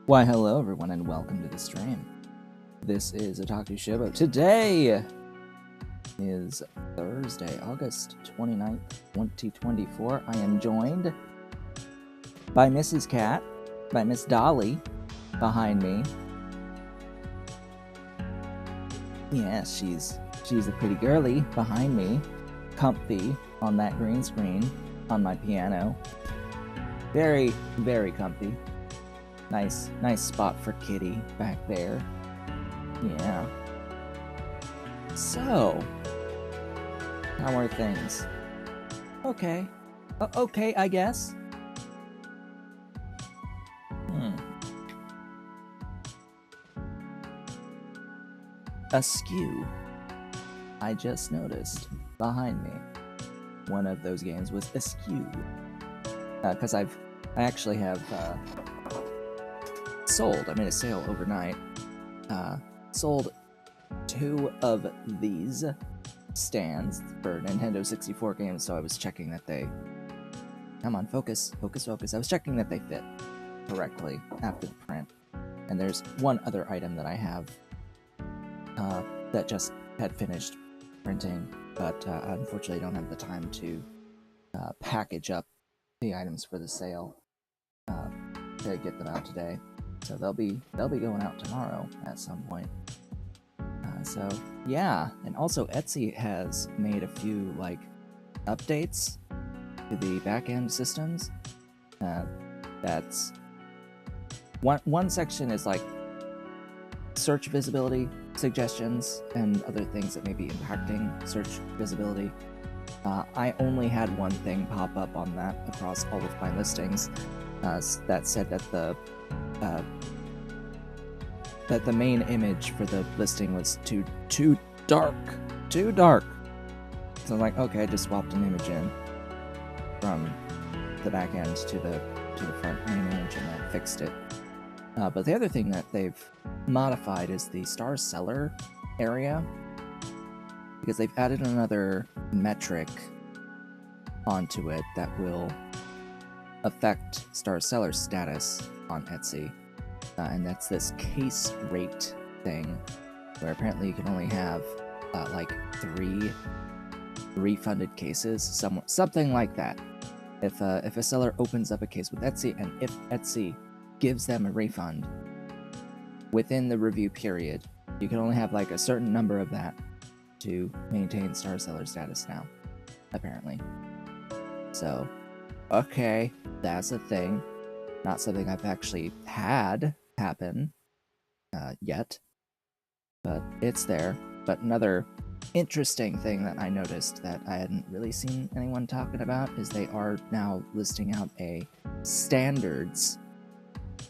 Why, hello everyone, and welcome to the stream. This is Otaku Shibo. Today is Thursday, August 29th, 2024. I am joined by Mrs. Cat, by Miss Dolly, behind me. Yes, she's a pretty girly behind me, comfy on that green screen on my piano. Very, very comfy. Nice spot for Kitty back there. Yeah. So, how are things? Okay. Okay, I guess. Askew. I just noticed behind me. One of those games was Askew. Because I actually have sold. I made a sale overnight. Sold 2 of these stands for Nintendo 64 games, so I was checking that they... Come on, focus. I was checking that they fit correctly after the print. And there's one other item that I have that just had finished printing, but unfortunately don't have the time to package up the items for the sale to get them out today. So they'll be going out tomorrow at some point. So yeah, and also Etsy has made a few like updates to the back-end systems. That's one section is like search visibility suggestions and other things that may be impacting search visibility. I only had one thing pop up on that across all of my listings that said that the main image for the listing was too dark. So I'm like, okay, I just swapped an image in from the back end to the front main image and I fixed it. But the other thing that they've modified is the star seller area, because they've added another metric onto it that will affect star seller status on Etsy, and that's this case rate thing, where apparently you can only have like 3 refunded cases, something like that. If a seller opens up a case with Etsy, and if Etsy gives them a refund within the review period, you can only have like a certain number of that to maintain star seller status now, apparently. So, okay, that's a thing. Not something I've actually had happen yet, but it's there. But another interesting thing that I noticed that I hadn't really seen anyone talking about is they are now listing out a standards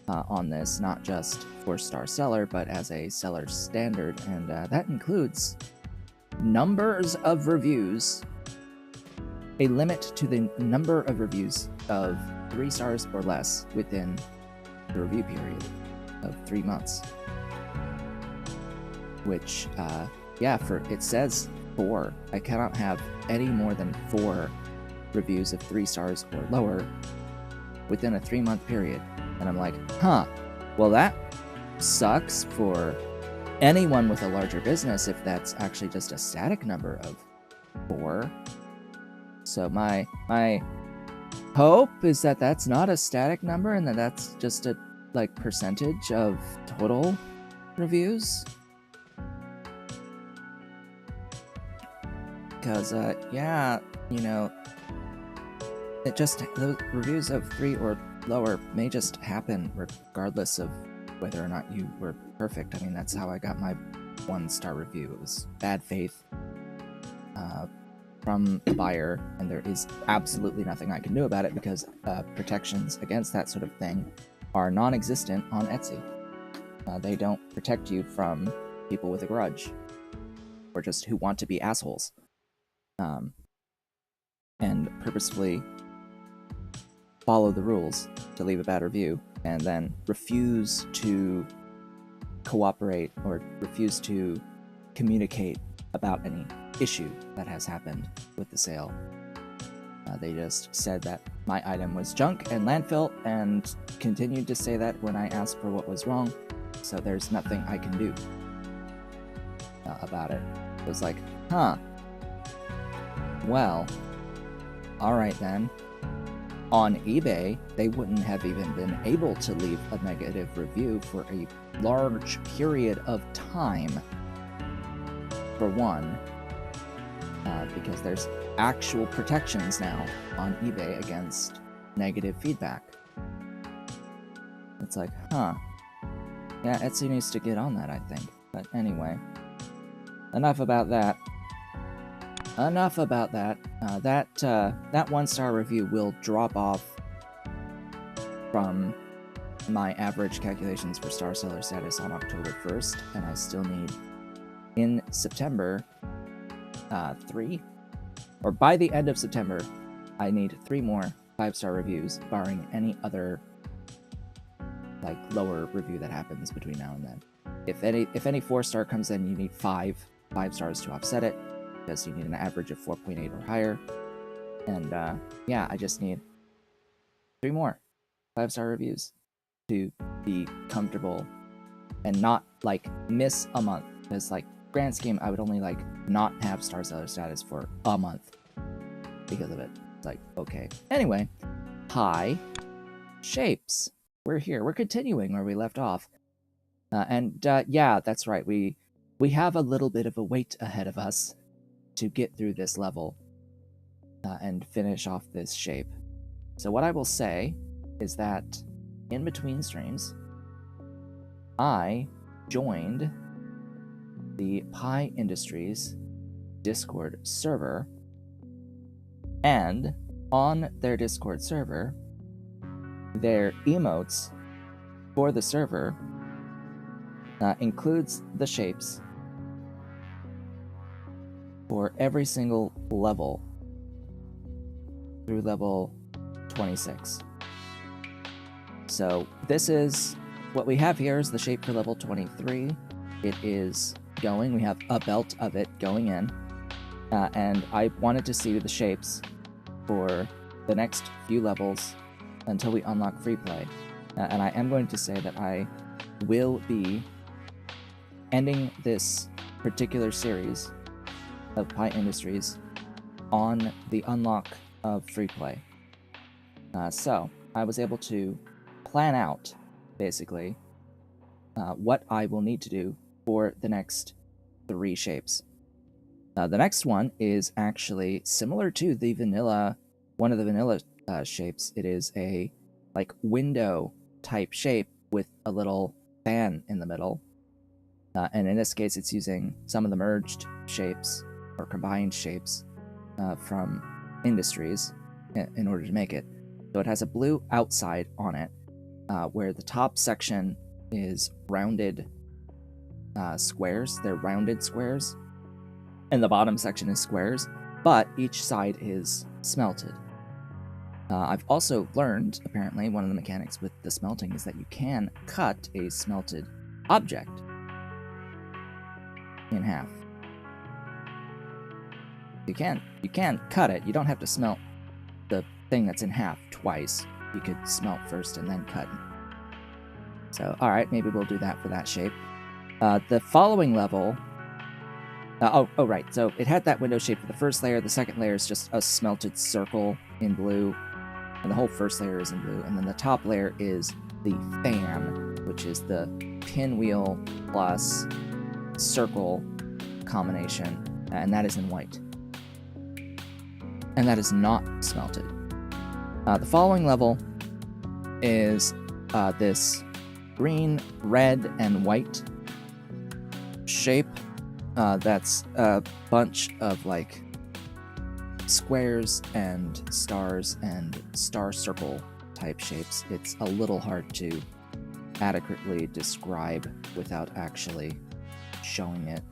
on this, not just for star seller, but as a seller standard, and that includes numbers of reviews, a limit to the number of reviews of 3 stars or less within the review period of 3 months. Which, yeah, it says 4. I cannot have any more than 4 reviews of 3 stars or lower within a 3-month period. And I'm like, huh, well that sucks for anyone with a larger business if that's actually just a static number of 4. So my hope is that that's not a static number and that that's just a like percentage of total reviews. Because yeah, you know, it just, those reviews of 3 or lower may just happen regardless of whether or not you were perfect. I mean, that's how I got my 1-star review. It was bad faith from the buyer, and there is absolutely nothing I can do about it because protections against that sort of thing are non-existent on Etsy. They don't protect you from people with a grudge or just who want to be assholes and purposefully follow the rules to leave a bad review and then refuse to cooperate or refuse to communicate about any issue that has happened with the sale. They just said that my item was junk and landfill, and continued to say that when I asked for what was wrong, so there's nothing I can do about it. It was like, huh, well, alright then. On eBay, they wouldn't have even been able to leave a negative review for a large period of time, for one, because there's actual protections now on eBay against negative feedback. It's like, huh. Yeah, Etsy needs to get on that, I think. But anyway, enough about that. Enough about that. That 1-star review will drop off from my average calculations for star seller status on October 1st, and I still need, in September, 3, or by the end of September, I need 3 more 5-star reviews, barring any other, like, lower review that happens between now and then. If any 4-star comes in, you need 5 stars to offset it, because you need an average of 4.8 or higher. And yeah, I just need 3 more 5-star reviews to be comfortable and not, like, miss a month. Because, like, grand scheme, I would only, like, not have star seller status for a month because of it. It's like, okay. Anyway, hi, Shapes. We're here. We're continuing where we left off. Yeah, that's right. We have a little bit of a wait ahead of us to get through this level and finish off this shape. So what I will say is that in between streams, I joined the Shapez Industries Discord server, and on their Discord server, their emotes for the server includes the shapes for every single level through level 26. So this is what we have here is the shape for level 23. It is going. We have a belt of it going in. And I wanted to see the shapes for the next few levels until we unlock free play. And I am going to say that I will be ending this particular series of Shapez Industries on the unlock of free play. So I was able to plan out, basically, what I will need to do for the next 3 shapes. The next one is actually similar to the vanilla, one of the vanilla shapes. It is a, like, window type shape with a little fan in the middle. And in this case, it's using some of the merged shapes or combined shapes from Industries in order to make it. So it has a blue outside on it, where the top section is rounded squares. They're rounded squares. And the bottom section is squares, but each side is smelted. I've also learned, apparently, one of the mechanics with the smelting is that you can cut a smelted object in half. You can cut it. You don't have to smelt the thing that's in half twice. You could smelt first and then cut. So, alright, maybe we'll do that for that shape. The following level... right, so it had that window shape for the first layer. The second layer is just a smelted circle in blue. And the whole first layer is in blue. And then the top layer is the fan, which is the pinwheel plus circle combination. And that is in white. And that is not smelted. The following level is this green, red, and white shape. That's a bunch of, like, squares and stars and star circle type shapes. It's a little hard to adequately describe without actually showing it,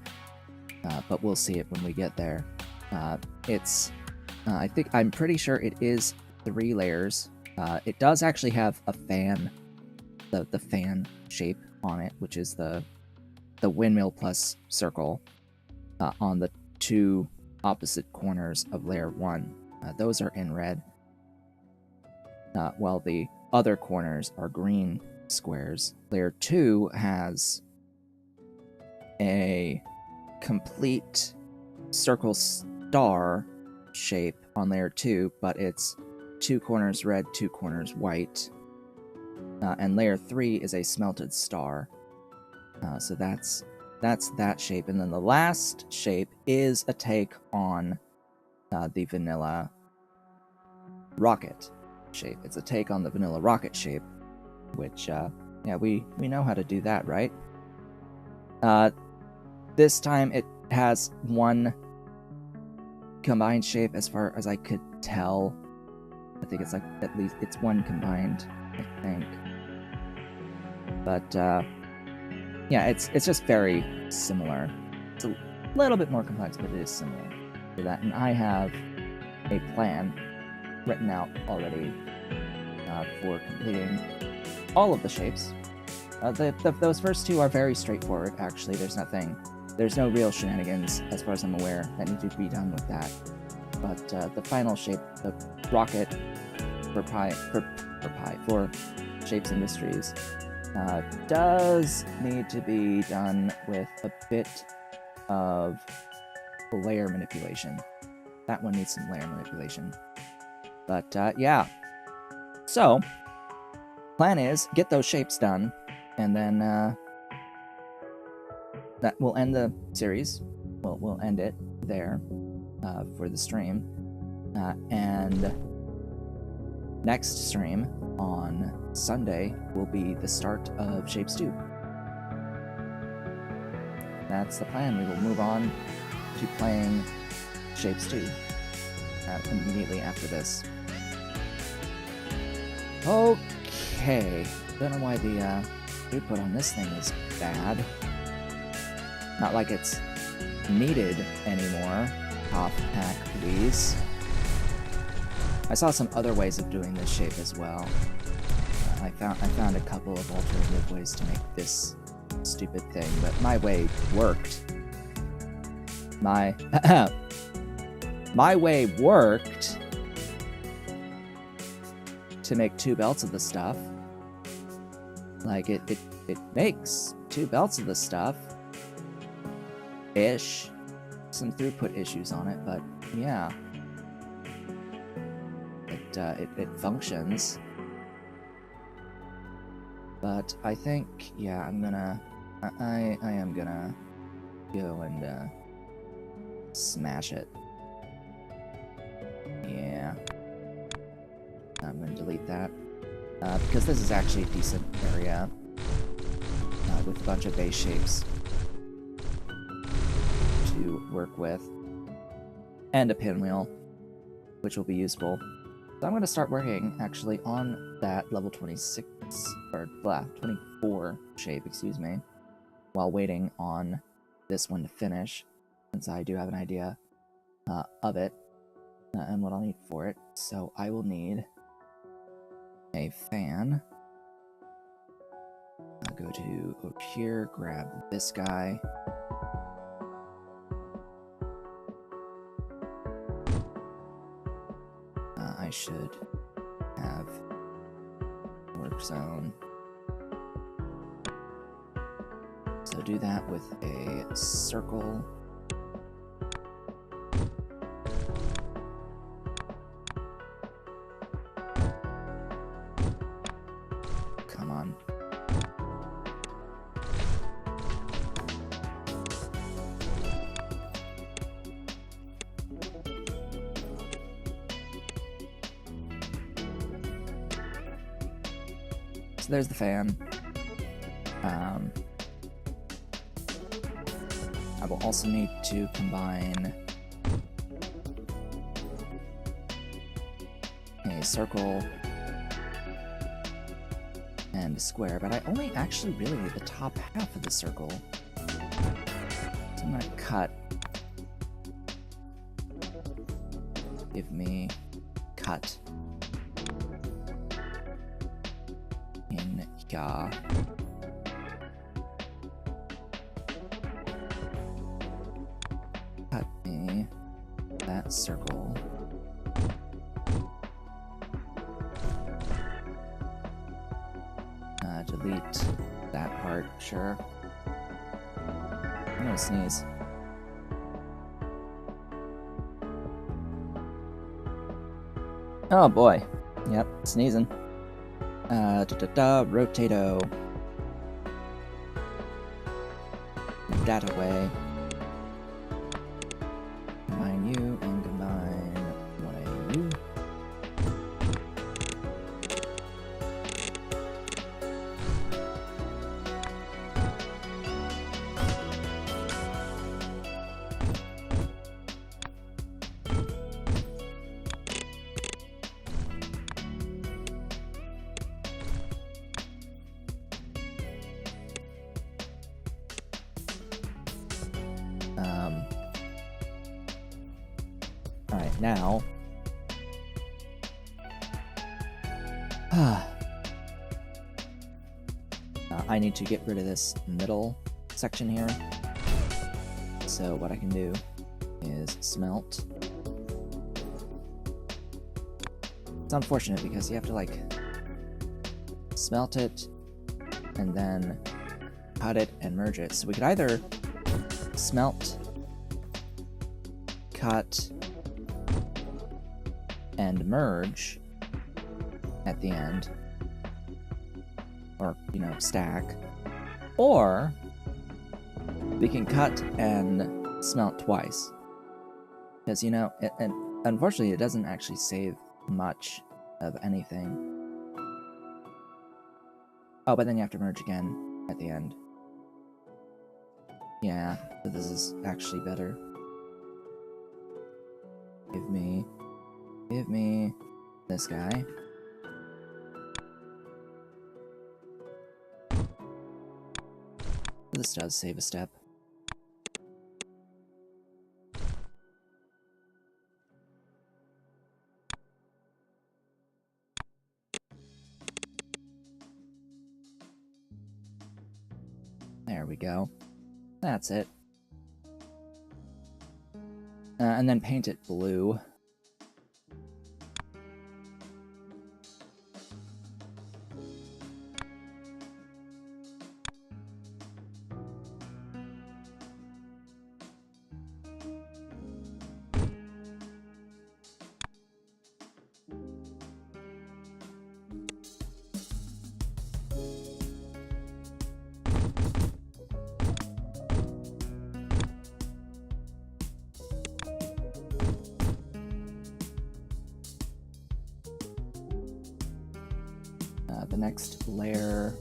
but we'll see it when we get there. I'm pretty sure it is 3 layers. It does actually have a fan, the fan shape on it, which is the windmill plus circle on the 2 opposite corners of layer 1. Those are in red, while the other corners are green squares. Layer 2 has a complete circle star shape on layer 2, but it's 2 corners red, 2 corners white. And layer 3 is a smelted star. So that's that shape. And then the last shape is a take on the vanilla rocket shape. It's a take on the vanilla rocket shape, which, yeah, we know how to do that, right? This time it has one combined shape as far as I could tell. I think it's like, at least it's one combined, I think. But, yeah, it's just very similar. It's a little bit more complex, but it is similar to that. And I have a plan written out already for completing all of the shapes. Those first 2 are very straightforward, actually. There's no real shenanigans, as far as I'm aware, that need to be done with that. But the final shape, the rocket for Shapez Industries, does need to be done with a bit of layer manipulation. That one needs some layer manipulation. But yeah. So, plan is get those shapes done, and then that will end the series. We'll end it there for the stream. And next stream on Sunday will be the start of Shapez 2. That's the plan. We will move on to playing Shapez 2 immediately after this. Okay. Don't know why the throughput on this thing is bad. Not like it's needed anymore. Top pack, please. I saw some other ways of doing this shape as well. I found a couple of alternative ways to make this stupid thing, but my way worked. My way worked to make 2 belts of the stuff. Like, it makes 2 belts of the stuff. Ish. Some throughput issues on it, but yeah. It functions. But I think, yeah, I'm gonna... I am gonna go and smash it. Yeah. I'm gonna delete that. Because this is actually a decent area with a bunch of base shapes to work with. And a pinwheel, which will be useful. So I'm going to start working, actually, on that level 26, or 24 shape, excuse me, while waiting on this one to finish, since I do have an idea of it, and what I'll need for it. So I will need a fan. I'll go to over here, grab this guy. I should have work zone. So do that with a circle. Come on. So there's the fan. I will also need to combine a circle and a square, but I only actually really need the top half of the circle. So I'm gonna cut. Give me cut in here. Cut me that circle. Delete that part, sure. I'm gonna sneeze. Oh boy. Yep, sneezing. Rotato. That away. Combine you and combine one of you. Alright, now... I need to get rid of this middle section here. So what I can do is smelt. It's unfortunate because you have to, like, smelt it and then cut it and merge it. So we could either smelt, cut, and merge at the end, or, you know, stack, or we can cut and smelt twice, because, you know, and unfortunately it doesn't actually save much of anything. Oh, but then you have to merge again at the end. Yeah, so this is actually better. Give me this guy. This does save a step. There we go. That's it. And then paint it blue. The next layer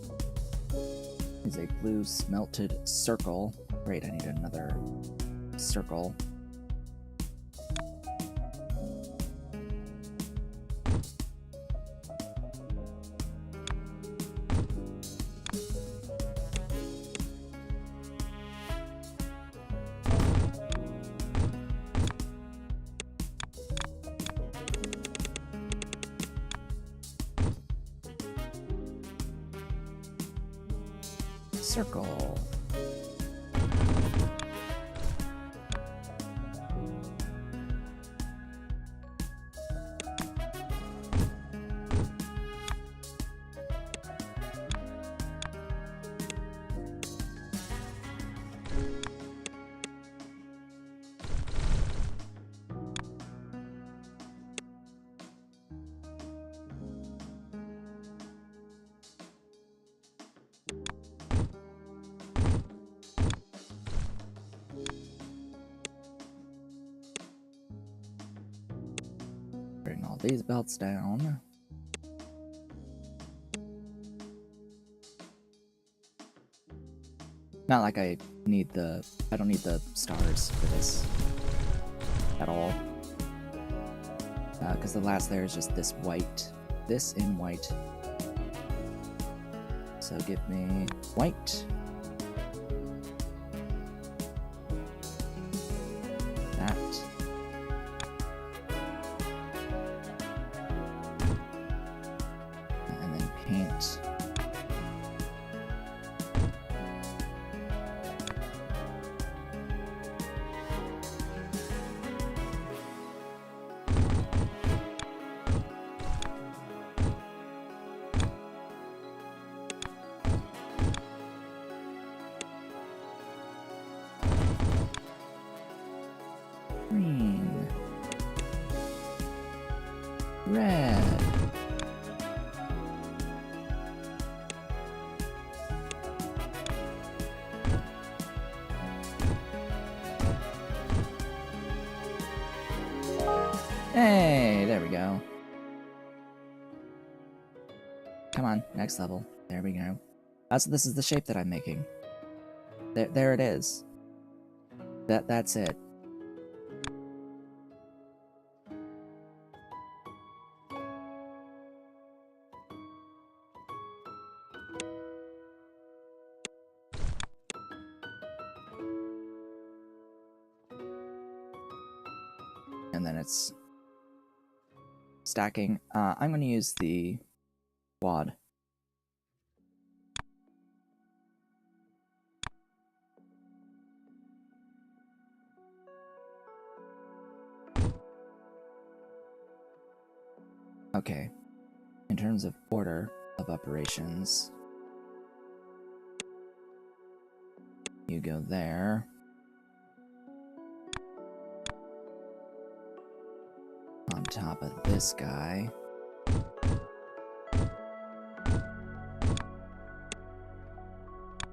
is a blue smelted circle. Great, I need another circle. Circle. Bring all these belts down. Not like I don't need the stars for this at all. Because the last layer is just this white, this in white. So give me white. That. And then paint. Hey, there we go. Come on, next level. There we go. So this is the shape that I'm making. There it is. That's it. And then it's stacking. I'm going to use the quad. Okay, in terms of order of operations, you go there. On top of this guy.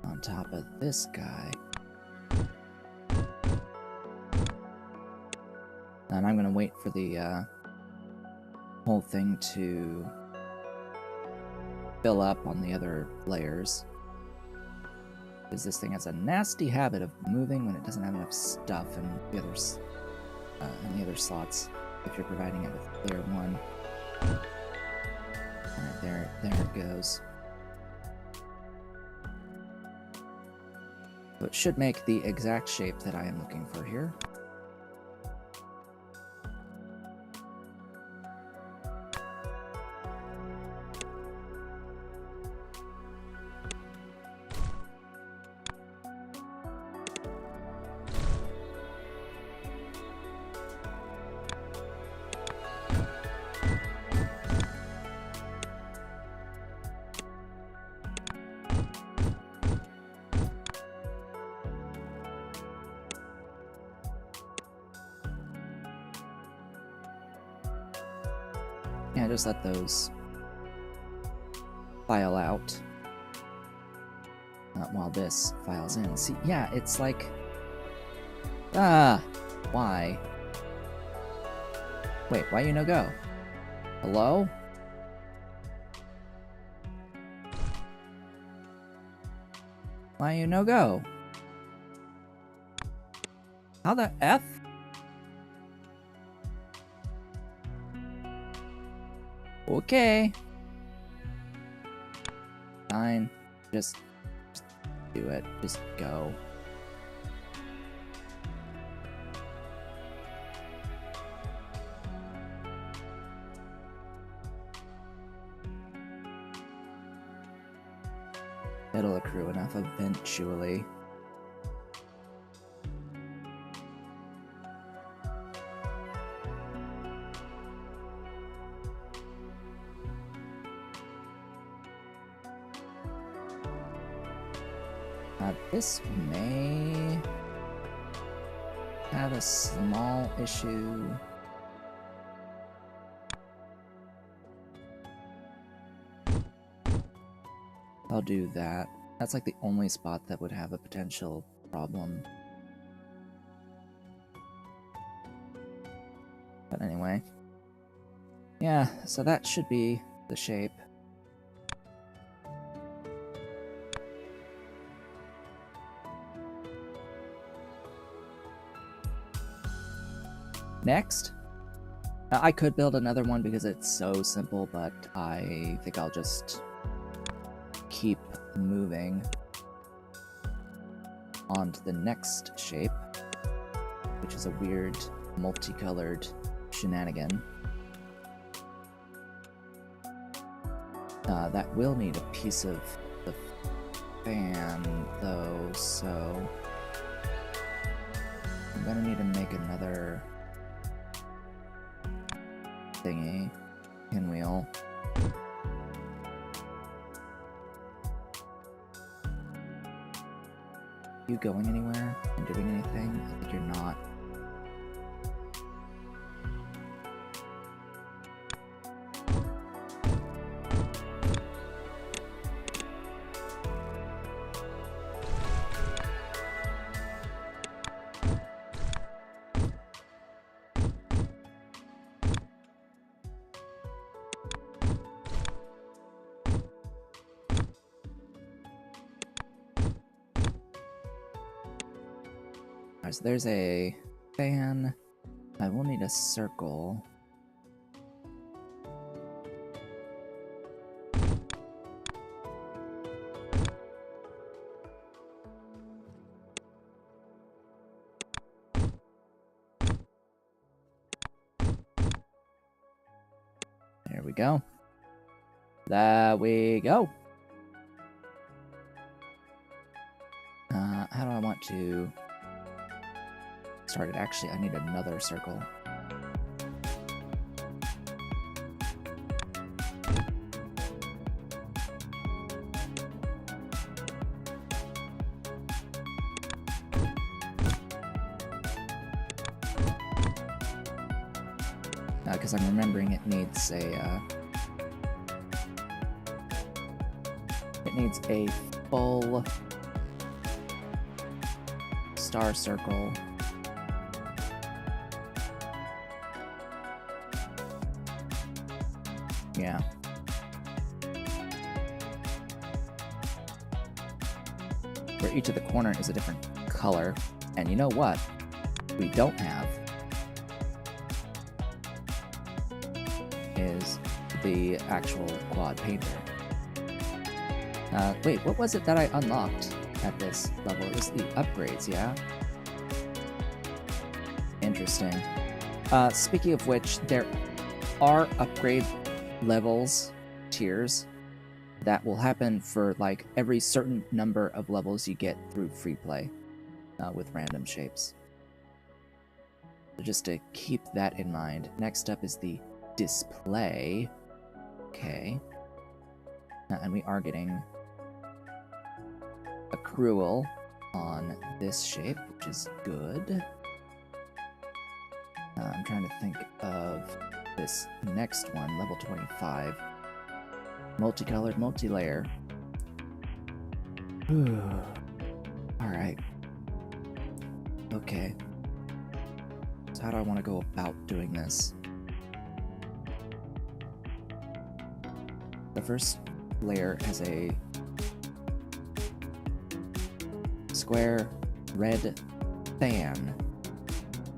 On top of this guy. And I'm gonna wait for the whole thing to fill up on the other layers. Because this thing has a nasty habit of moving when it doesn't have enough stuff in the other slots. If you're providing it with layer 1. Alright, there it goes. So it should make the exact shape that I am looking for here. Yeah, just let those file out while this files in. See, yeah, it's like... why? Wait, why you no go? Hello? Why you no go? How the F? Okay. Fine. Just do it. Just go. It'll accrue enough eventually. This may have a small issue. I'll do that. That's like the only spot that would have a potential problem. But anyway. Yeah, so that should be the shape. Next, I could build another one because it's so simple, but I think I'll just keep moving on to the next shape, which is a weird multicolored shenanigan. That will need a piece of the fan, though, so I'm gonna need to make another thingy, pinwheel. You going anywhere and doing anything? I think you're not. Alright, so there's a fan. I will need a circle. There we go. There we go. How do I want to start it? Actually, I need another circle. Because I'm remembering it needs a full star circle. Yeah. Where each of the corner is a different color. And you know what? We don't have is the actual quad painter. Wait, what was it that I unlocked at this level? It was the upgrades, yeah? Interesting. Speaking of which, there are upgrade levels, tiers, that will happen for like every certain number of levels you get through free play with random shapes. So just to keep that in mind. Next up is the display. Okay. And we are getting accrual on this shape, which is good. I'm trying to think of this next one, level 25. Multicolored, multi-layer. Alright. Okay. So how do I want to go about doing this? The first layer has a square red fan.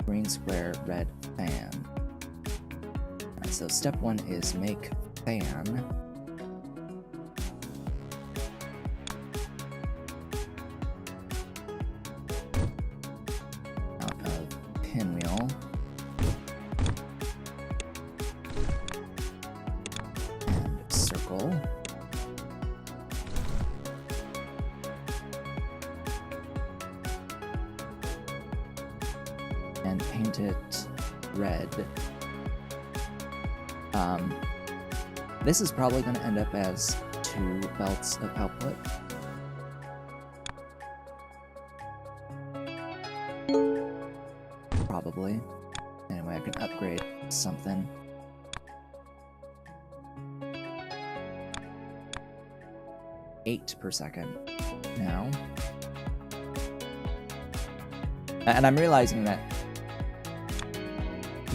Green square red fan. Alright, so step 1 is make fan. Out of pinwheel. And circle. And paint it red. This is probably going to end up as 2 belts of output. Probably. Anyway, I can upgrade something. Eight per second now. And I'm realizing that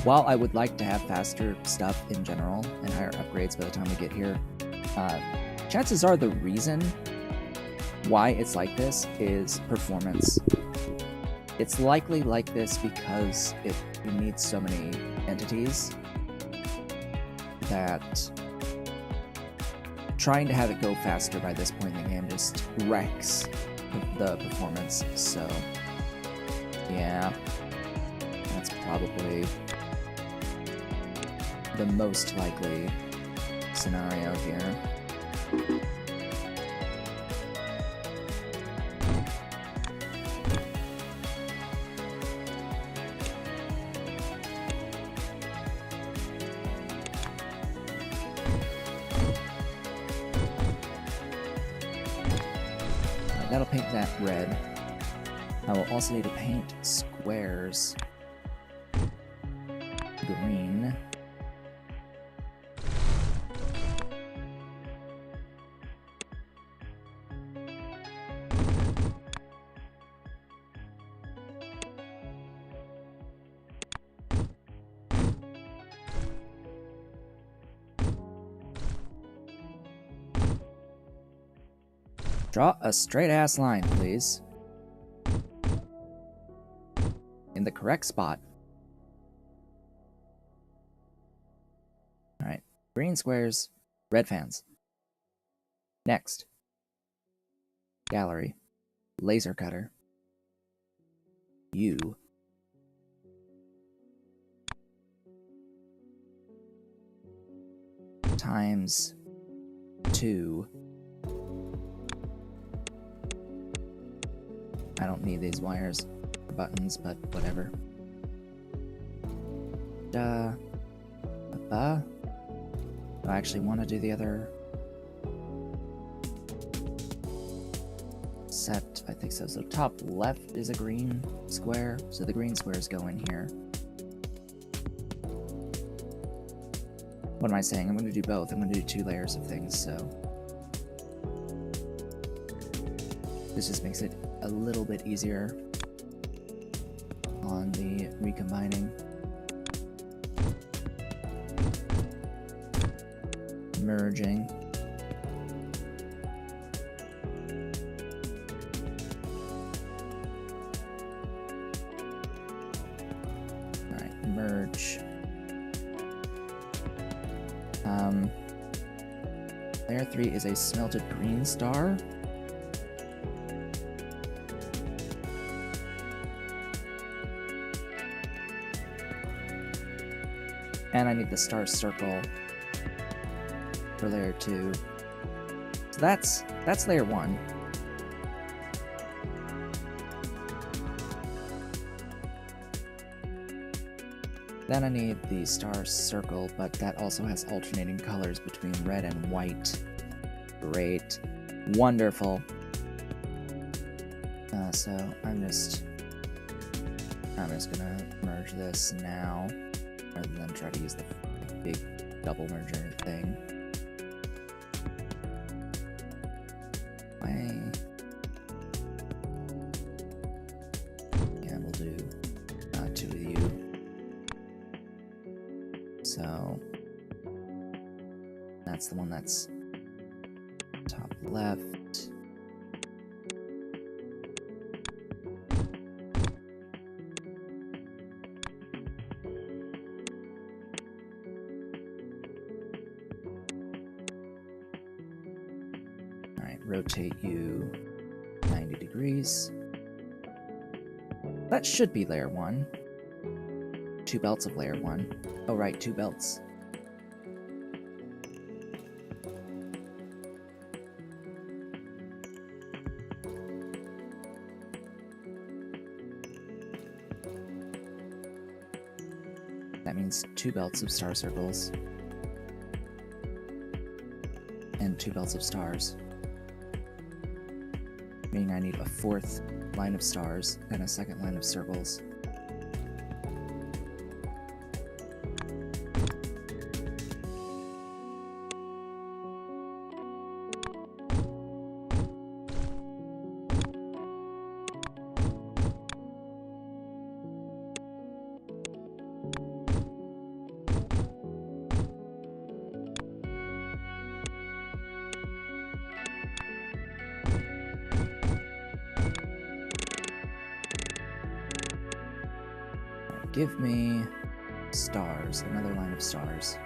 while I would like to have faster stuff in general and higher upgrades by the time we get here, chances are the reason why it's like this is performance. It's likely like this because you need so many entities that trying to have it go faster by this point in the game just wrecks the performance. So yeah, that's probably the most likely scenario here. That'll paint that red. I will also need to paint squares green. Draw a straight-ass line, please. in the correct spot. All right, green squares, red fans. Next, gallery, laser cutter, U, times 2. I don't need these wires or buttons, but whatever. Do I actually want to do the other set? I think so. So top left is a green square, so the green squares go in here. What am I saying? I'm going to do both. I'm going to do 2 layers of things, so this just makes it a little bit easier on the recombining. Merging. Alright, merge. Layer 3 is a smelted green star. And I need the star circle for layer 2. So that's layer 1. Then I need the star circle, but that also has alternating colors between red and white. Great. Wonderful. So I'm just gonna merge this now, rather than try to use the big double merger thing. Yeah, we'll do 2 of you. So that's the one that's top left. Alright, rotate you 90 degrees. That should be layer 1. 2 belts of layer 1. Oh right, 2 belts. That means 2 belts of star circles. And 2 belts of stars. Meaning I need a 4th line of stars and a 2nd line of circles. Give me stars, another line of stars.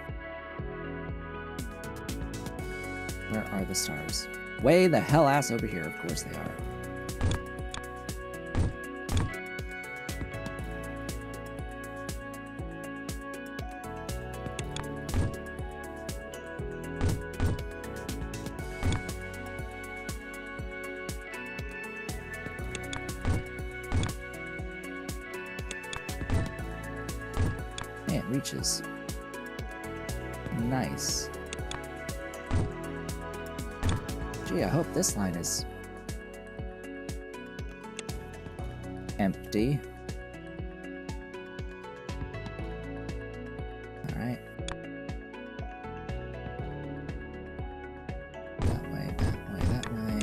Where are the stars? Way the hell ass over here, of course they are. It reaches. Nice. Gee, I hope this line is empty. Alright. That way, that way, that way.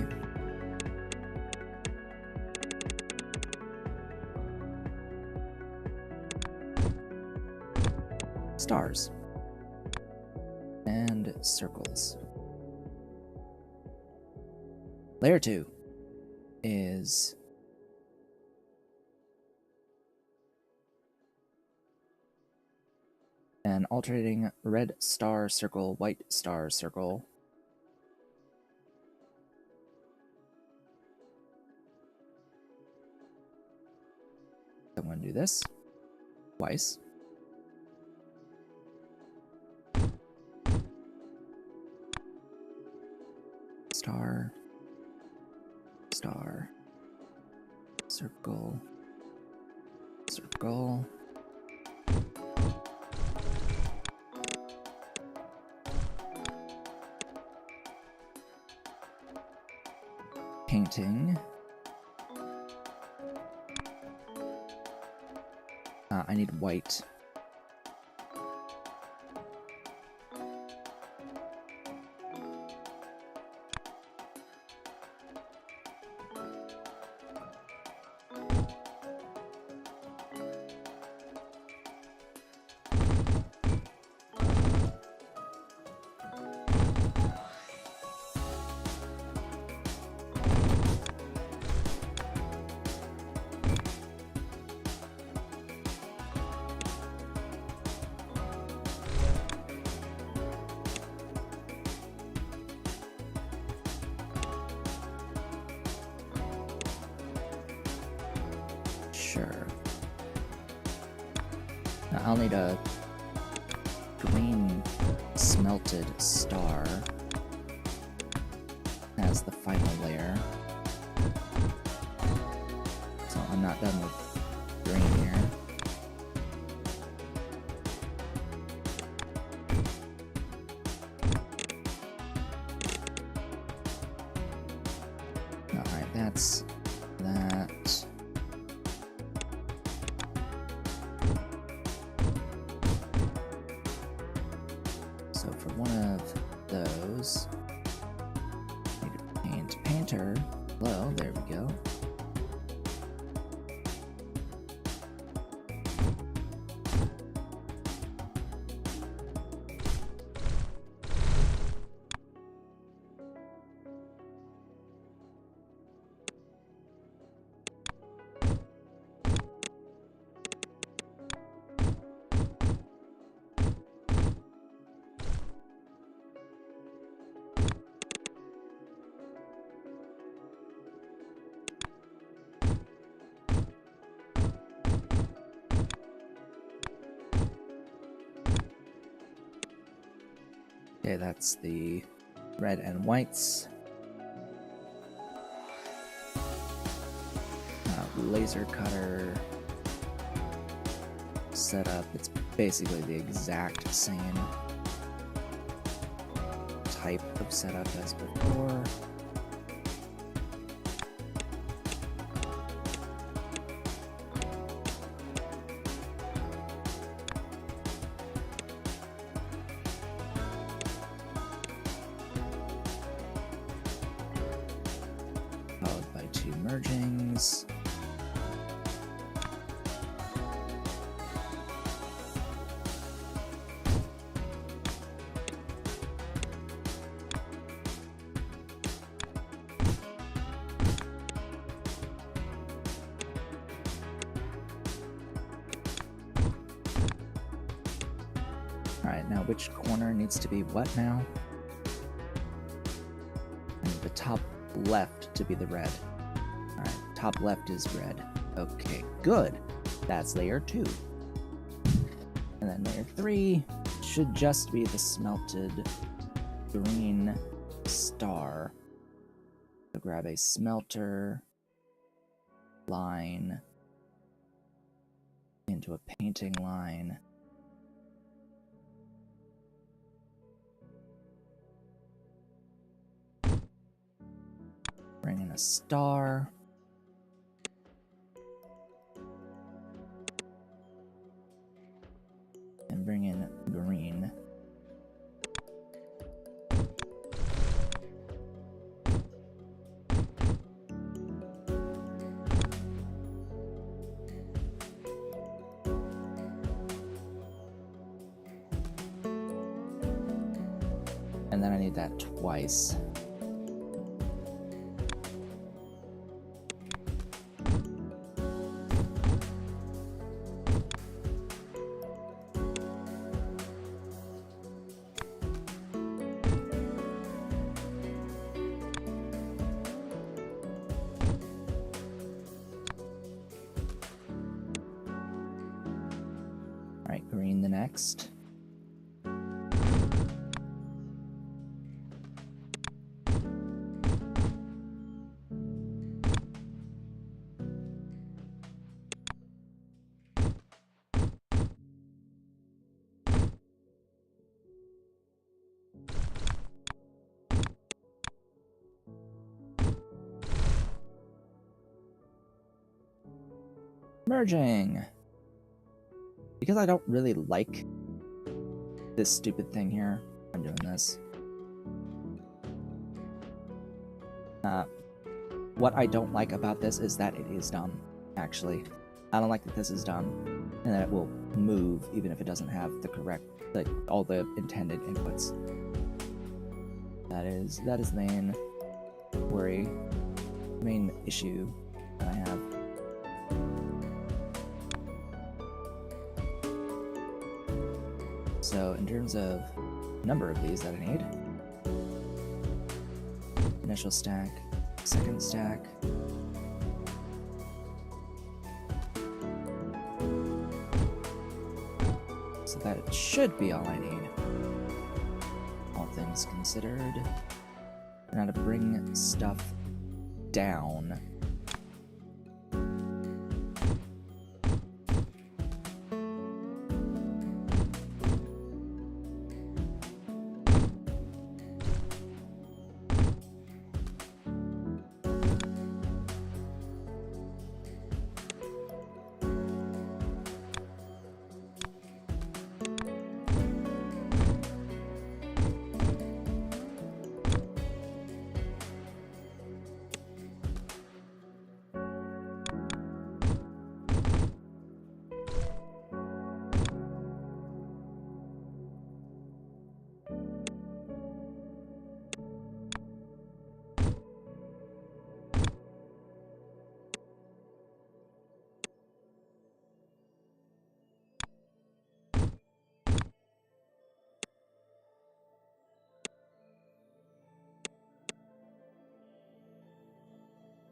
Stars. And circles. Layer 2 is An alternating red star circle, white star circle. I'm going to do this twice. Star, star, circle, circle. Painting. I need white. Sure. Now I'll need a green smelted star as the final layer. So I'm not done with green here. Alright, that's that. So for one of those, I need to paint painter. Hello, there we go. Okay, that's the red and whites. Laser cutter setup. It's basically the exact same type of setup as before. Followed by 2 mergings. Alright, now which corner needs to be what now? I need the top left to be the red. Alright, top left is red. Okay, good. That's layer 2. And then layer 3 should just be the smelted green star. So grab a smelter line into a painting line. Bring in a star. And bring in green. And then I need that twice. fixed. Merging! Because I don't really like this stupid thing here, I'm doing this. What I don't like about this is that it is dumb, actually. I don't like that this is dumb, and that it will move even if it doesn't have the correct, like, all the intended inputs. That is the main worry, main issue that I have. So in terms of number of these that I need, initial stack, second stack, so that should be all I need, all things considered. Now to bring stuff down.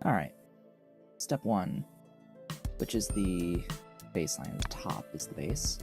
Alright, step one, which is the baseline. The top is the base.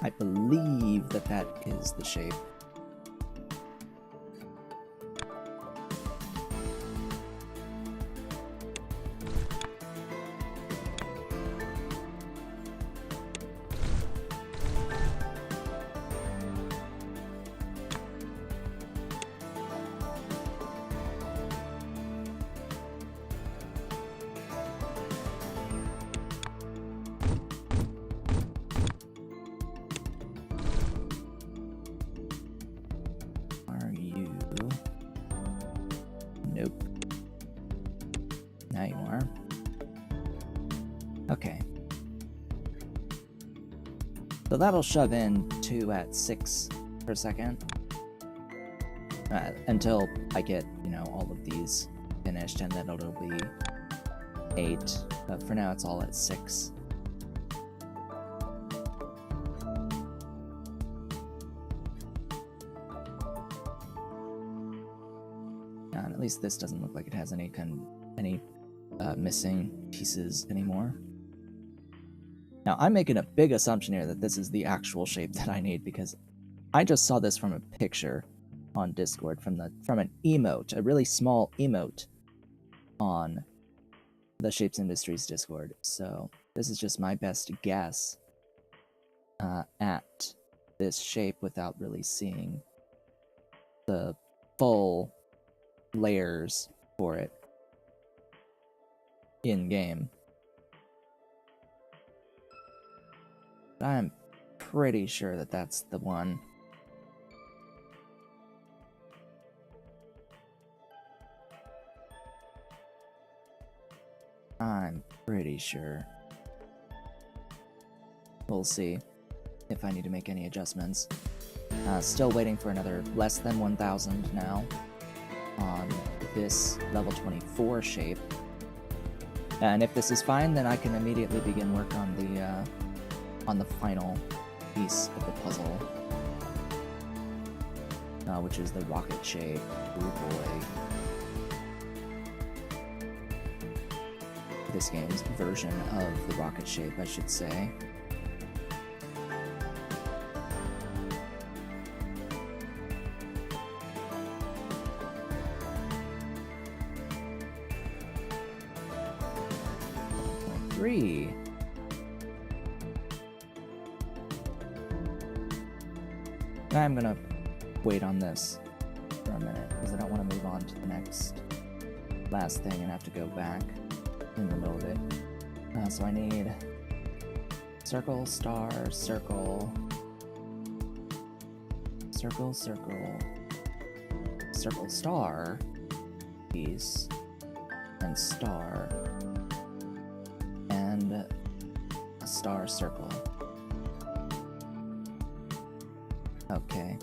I believe that that is the shape. Nope. Now you are. Okay. So that'll shove in 2 at 6 per second. Until I get, all of these finished, and then it'll be 8. But for now, it's all at 6. And at least this doesn't look like it has any missing pieces anymore. Now, I'm making a big assumption here that this is the actual shape that I need, because I just saw this from a picture on Discord from an emote, a really small emote on the Shapez Industries Discord. So this is just my best guess at this shape without really seeing the full layers for it in game. But I'm pretty sure that that's the one. I'm pretty sure. We'll see if I need to make any adjustments. Still waiting for another less than 1,000 now on this level 24 shape. And if this is fine, then I can immediately begin work on the final piece of the puzzle, which is the rocket shape. Ooh boy. This game's version of the rocket shape, I should say. Three. I'm gonna wait on this for a minute because I don't want to move on to the next last thing and have to go back in the middle of it. So I need circle, star, circle, circle, circle, circle, star, piece, and star, and a star, circle. Okay.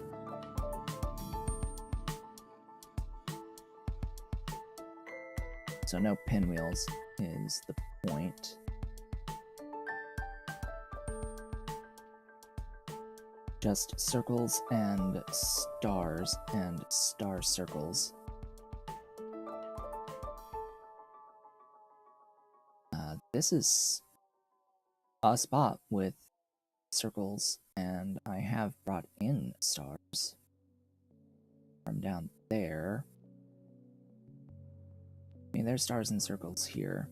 So no pinwheels is the point. Just circles and stars and star circles. This is a spot with circles, and I have brought in stars from down there. I mean, there's stars and circles here.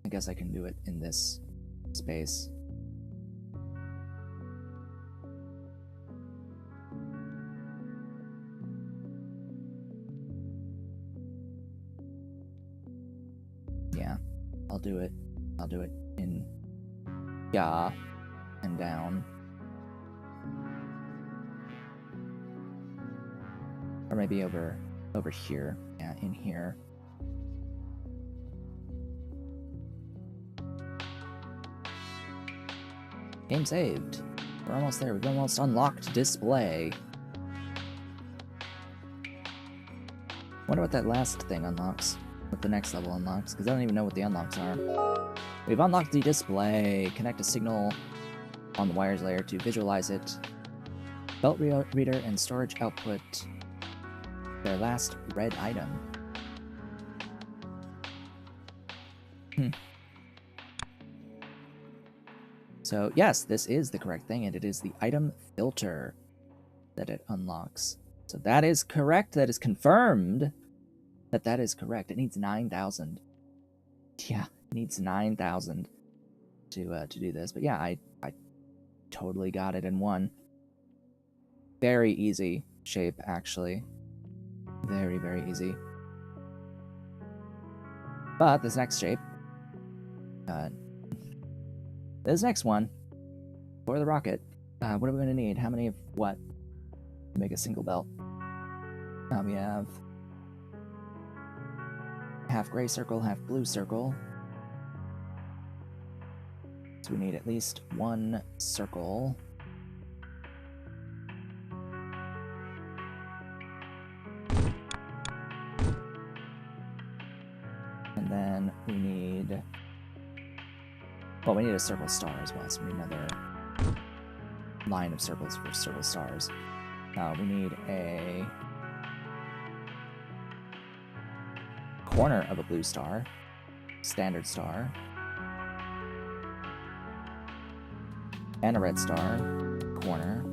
I guess I can do it in this space. Yeah, I'll do it. I'll do it in yeah and down. Or maybe over here. Yeah, in here. Game saved. We're almost there. We've almost unlocked display. Wonder what that last thing unlocks. What the next level unlocks, because I don't even know what the unlocks are. We've unlocked the display. Connect a signal on the wires layer to visualize it. Belt reader and storage output. Their last red item. So yes, this is the correct thing, and it is the item filter that it unlocks. So that is correct. That is confirmed that that is correct. It needs 9,000. Yeah, it needs 9,000 to do this. But yeah, I totally got it in one. Very easy shape, actually. Very, very easy. But this next shape, this next one, for the rocket, what are we going to need? How many of what to make a single belt? We have half gray circle, half blue circle. So we need at least one circle. And then we need... well, we need a circle star as well, so we need another line of circles for circle stars. We need a corner of a blue star, standard star, and a red star, corner,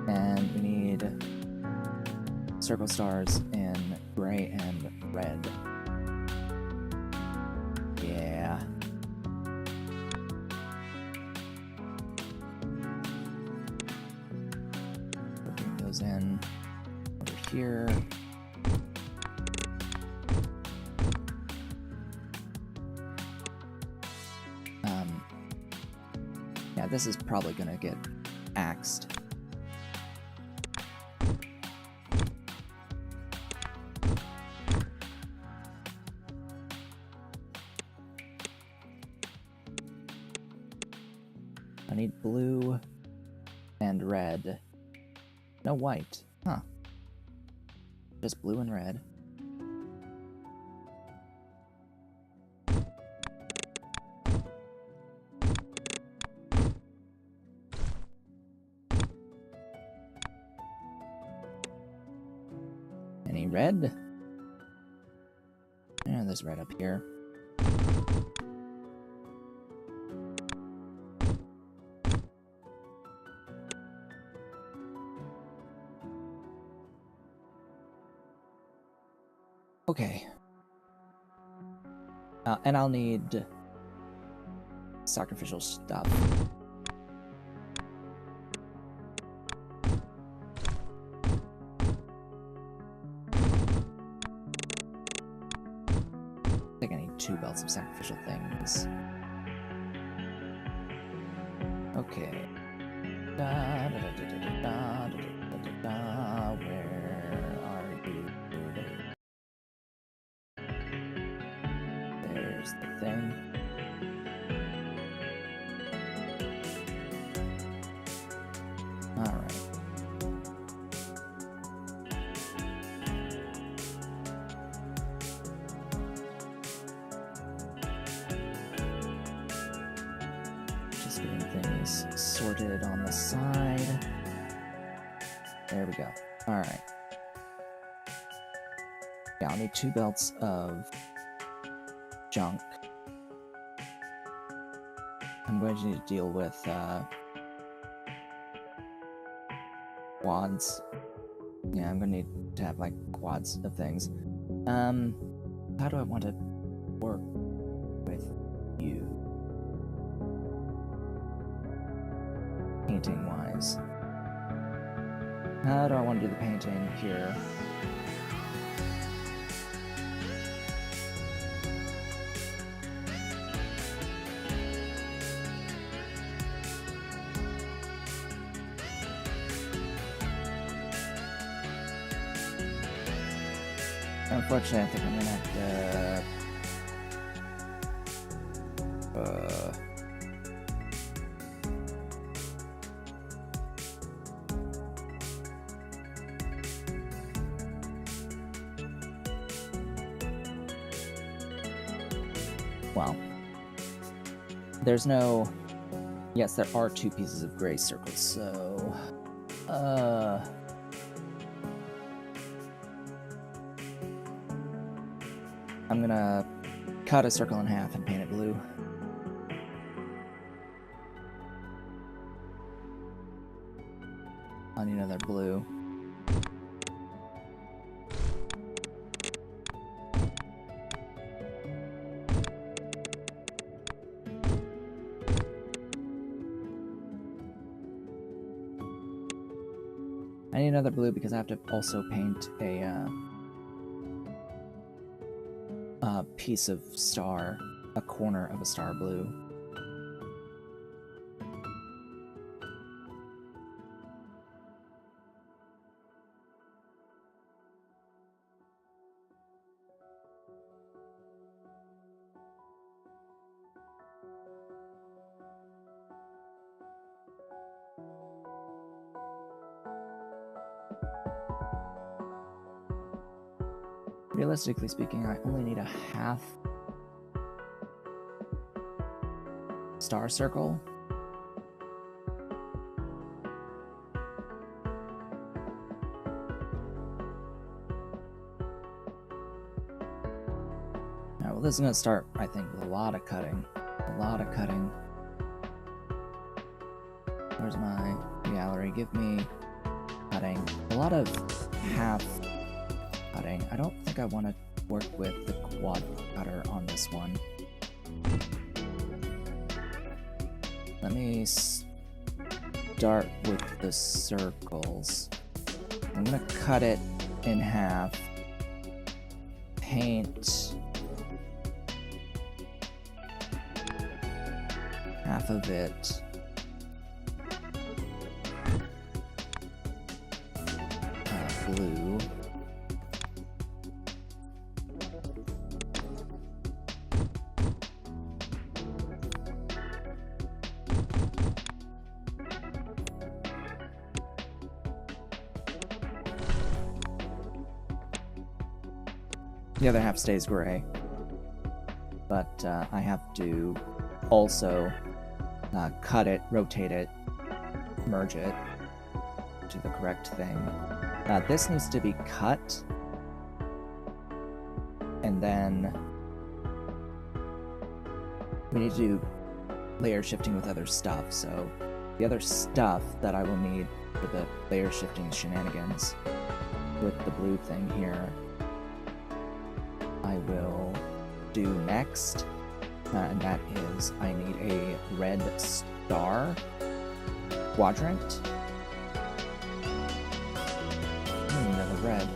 and we need circle stars in gray and red. Yeah. Put those in over here. Yeah, this is probably gonna get axed. I need blue and red. No white. Huh. Just blue and red. Any red? Yeah, there's red up here. Okay. And I'll need sacrificial stuff. I think I need 2 belts of sacrificial things. Okay. Da, da, da, da, da, da, da, da, da, da. Where are you? There's the thing. Alright. Just getting things sorted on the side. There we go. Alright. Yeah, I'll need 2 belts of junk. I'm going to need to deal with quads. Yeah, I'm gonna need to have like quads of things. How do I want to work with you? Painting wise. How do I want to do the painting here? Unfortunately, I think I'm gonna have to... Well, there's no... Yes, there are 2 pieces of gray circles, so... I'm gonna cut a circle in half and paint it blue. I need another blue. I need another blue because I have to also paint a piece of star, a corner of a star blue. Realistically speaking, I only need a half star circle. Alright, well, this is going to start, I think, with a lot of cutting. A lot of cutting. Where's my gallery? Give me cutting. A lot of half cutting. I don't think I want to work with the quad cutter on this one. Let me start with the circles. I'm gonna cut it in half. Paint half of it blue. The other half stays gray, but I have to also cut it, rotate it, merge it to the correct thing. This needs to be cut, and then we need to do layer shifting with other stuff. So the other stuff that I will need for the layer shifting shenanigans with the blue thing here, I will do next, and that is I need a red star quadrant. Another red.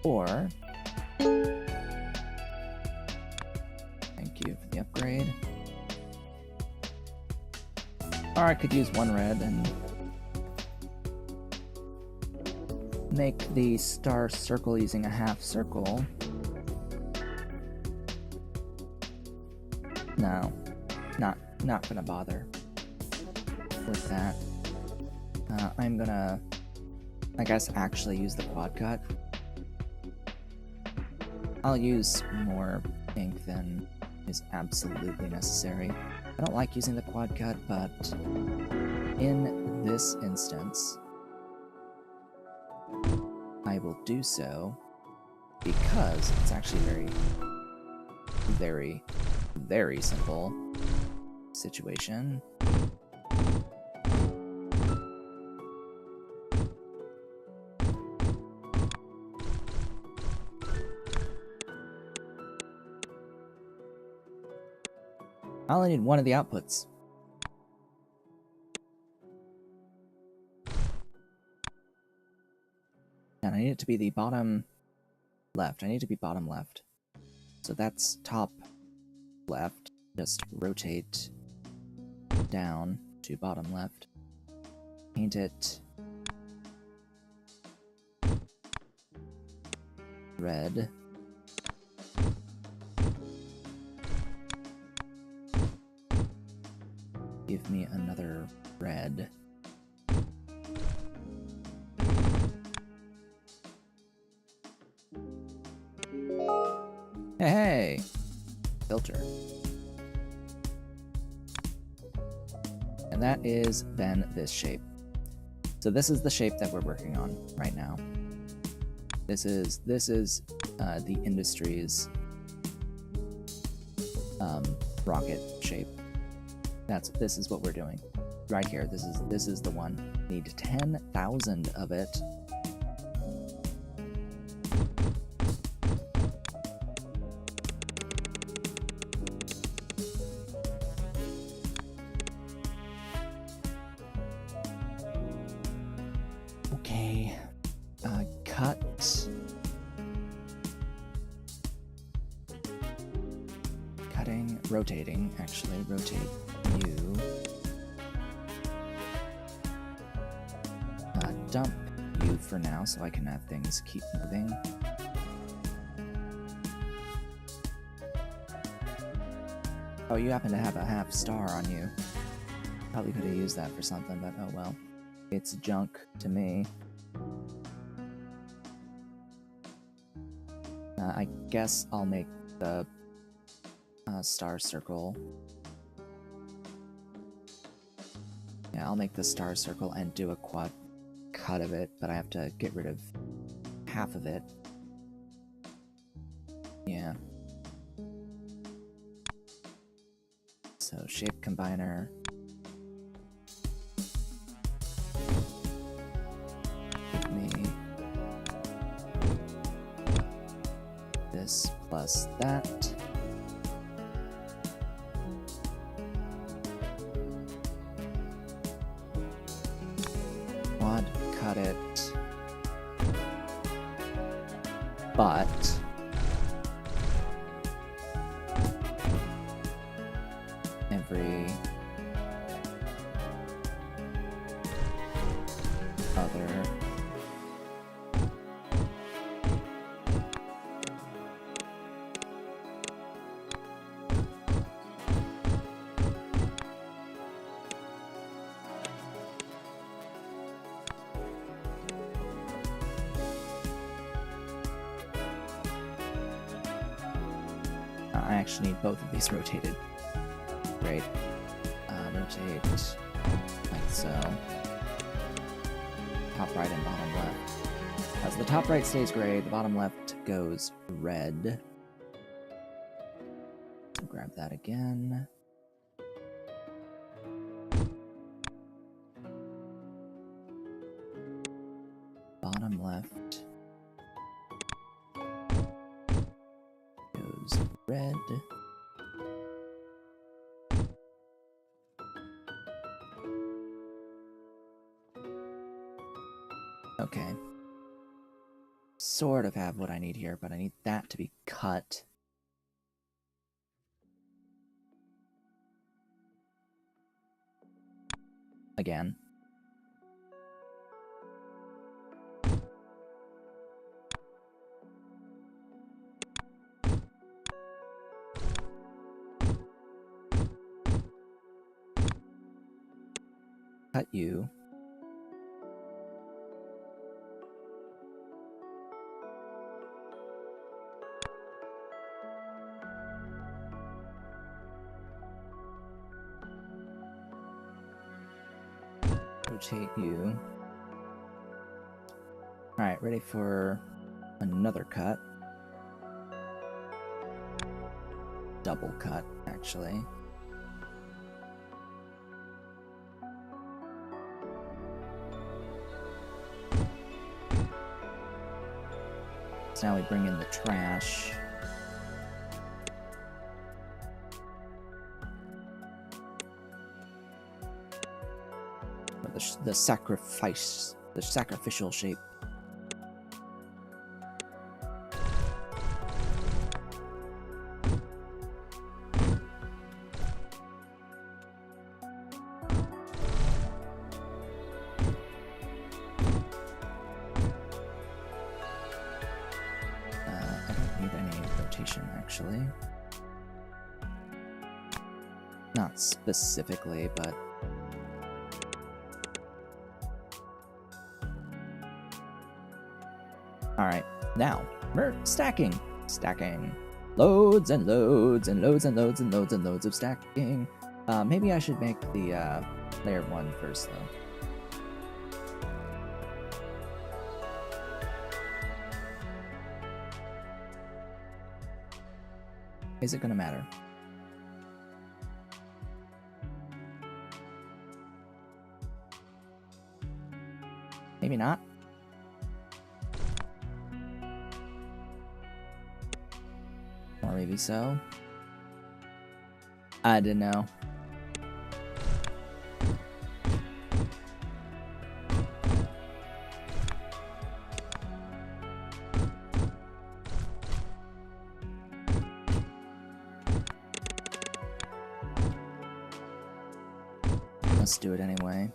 Or, thank you for the upgrade. Or I could use one red and make the star circle using a half circle. No, not gonna bother with that. I'm gonna, I guess, actually use the quad cut. I'll use more ink than is absolutely necessary. I don't like using the quad cut, but in this instance, I will do so because it's actually very simple situation. I only need one of the outputs. And I need it to be the bottom left. I need it to be bottom left. So that's top left. Just rotate down to bottom left. Paint it red. Give me another red. Hey! Filter. And that is then this shape. So this is the shape that we're working on right now. This is the Industries rocket shape. This is what we're doing right here. This is the one. Need 10,000 of it. Okay. Cut. Cutting, rotating. Actually, rotate. You dump you for now so I can have things keep moving. Oh, you happen to have a half star on you. Probably could have used that for something, but oh well. It's junk to me. I guess I'll make the star circle. Yeah, I'll make the star circle and do a quad cut of it, but I have to get rid of half of it. Yeah. So shape combiner. Give me this plus that. quad cut it, but every other I actually need both of these rotated. Great. Rotate like so. Top right and bottom left. As the top right stays gray, the bottom left goes red. Grab that again. Bottom left goes red. Okay. Sort of have what I need here, but I need that to be cut. Again. Cut you. Rotate you. Alright, ready for another cut. Double cut, actually. So now we bring in the trash. The sacrificial shape. I don't need any rotation, actually. Not specifically, but alright, now, stacking. Stacking. Loads and loads and loads and loads and loads and loads of stacking. Maybe I should make the layer 1 first, though. Is it gonna matter? Maybe not. Or maybe so. I didn't know. Let's do it anyway.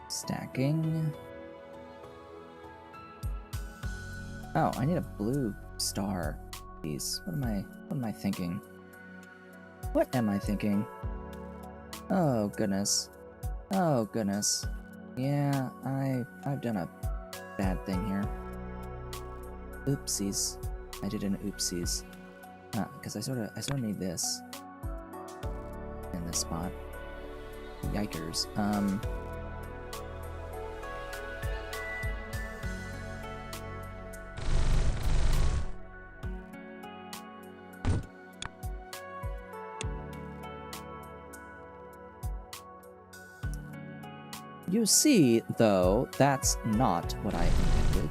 Stacking. Oh, I need a blue star piece. What am I thinking? What am I thinking? Oh goodness. Oh goodness. Yeah, I've done a bad thing here. Oopsies. I did an oopsies. Because I sort of need this in this spot. Yikers. You see, though, that's not what I intended.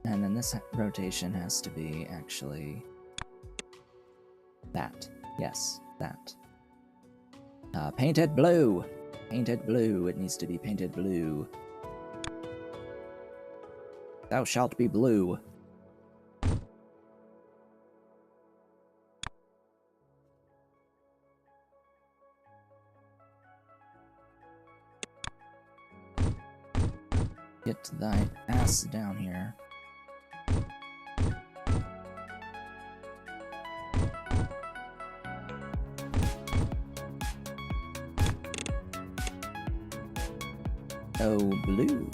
And then this rotation has to be actually that. Yes, that. Painted blue! Painted blue. It needs to be painted blue. Thou shalt be blue. Get thy ass down here. Oh, blue.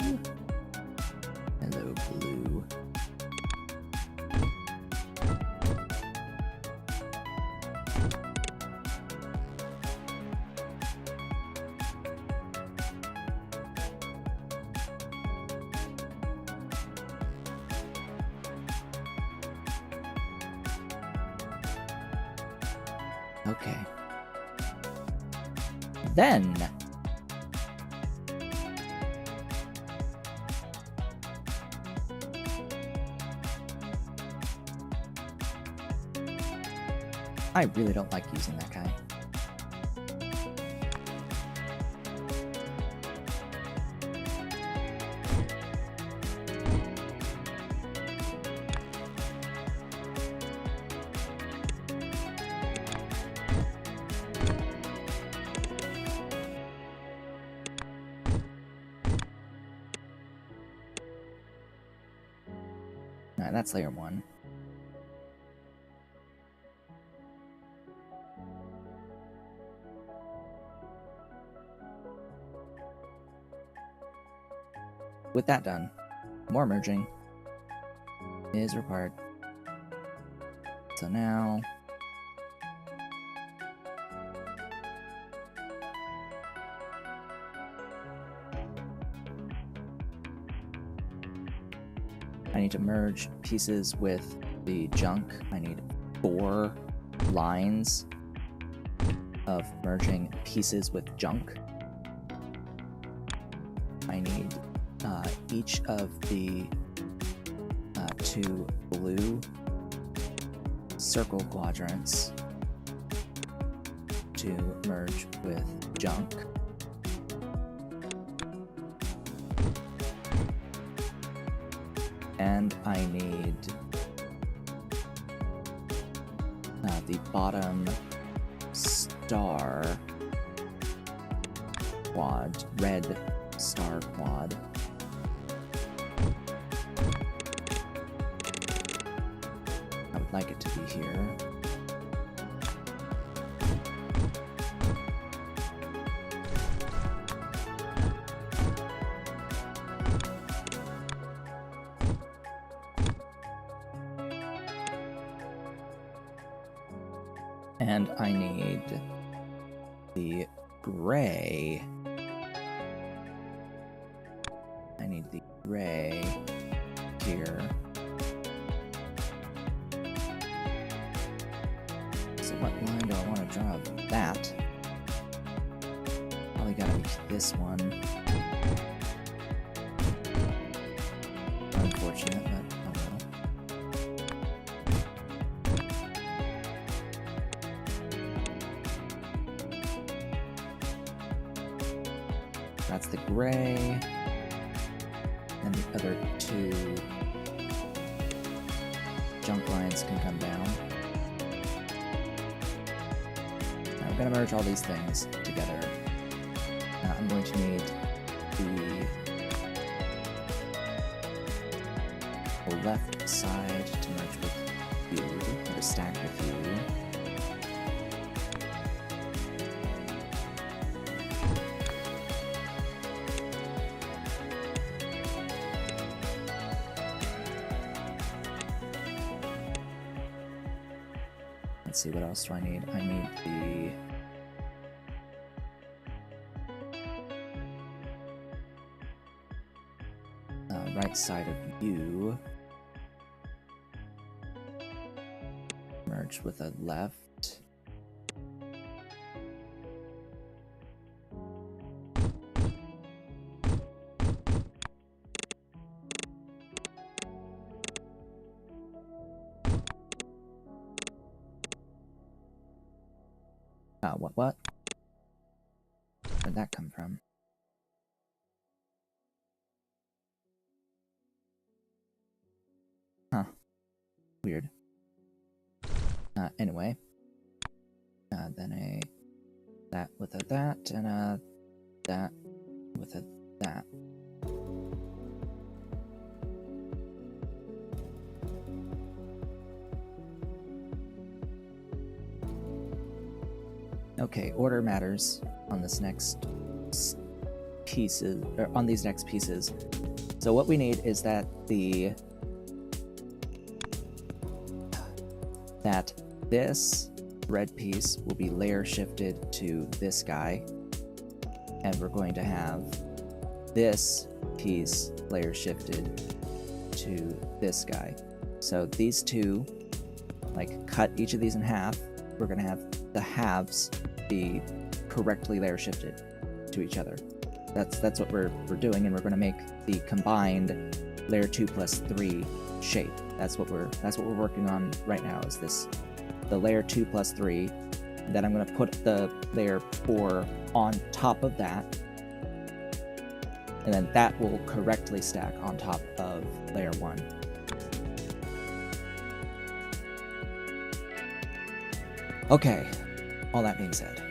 Hello, blue. Okay. Then I really don't like using that guy. Alright, that's layer 1. With that done, more merging is required. So now I need to merge pieces with the junk. I need 4 lines of merging pieces with junk. I need each of the 2 blue circle quadrants to merge with junk. And I need the bottom star quad, red star quad. I would like it to be here. And I need the gray. I need the gray here. So what line do I want to draw of that? Probably gotta be this one. Unfortunate, but oh well. That's the gray. And the other 2 junk lines can come down. gonna merge all these things together. I'm going to need the left side to merge with you, or to stack with you. Let's see, what else do I need? I need the right side of you. Merge with a left. What? Where'd that come from? Huh. Weird. Anyway. Then that with a that, and that with a that. Okay, order matters on this next pieces, or on these next pieces. So what we need is that this red piece will be layer shifted to this guy, and we're going to have this piece layer shifted to this guy. So these two, like, cut each of these in half. We're going to have the halves be correctly layer shifted to each other. That's what we're doing, and we're going to make the combined layer 2 plus 3 shape. That's what we're working on right now, is the layer 2 plus 3. Then I'm going to put the layer 4 on top of that, and then that will correctly stack on top of layer 1. Okay, all that being said,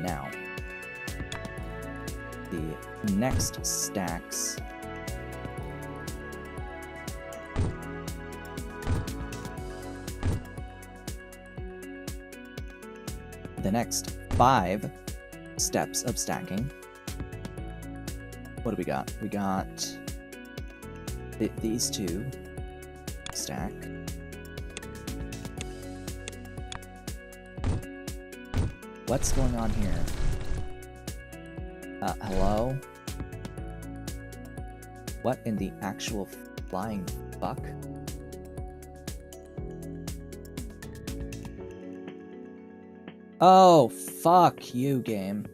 now the next stacks the next 5 steps of stacking. What do we got? We got these two stack. What's going on here? Hello? What in the actual flying fuck? Oh, fuck you, game.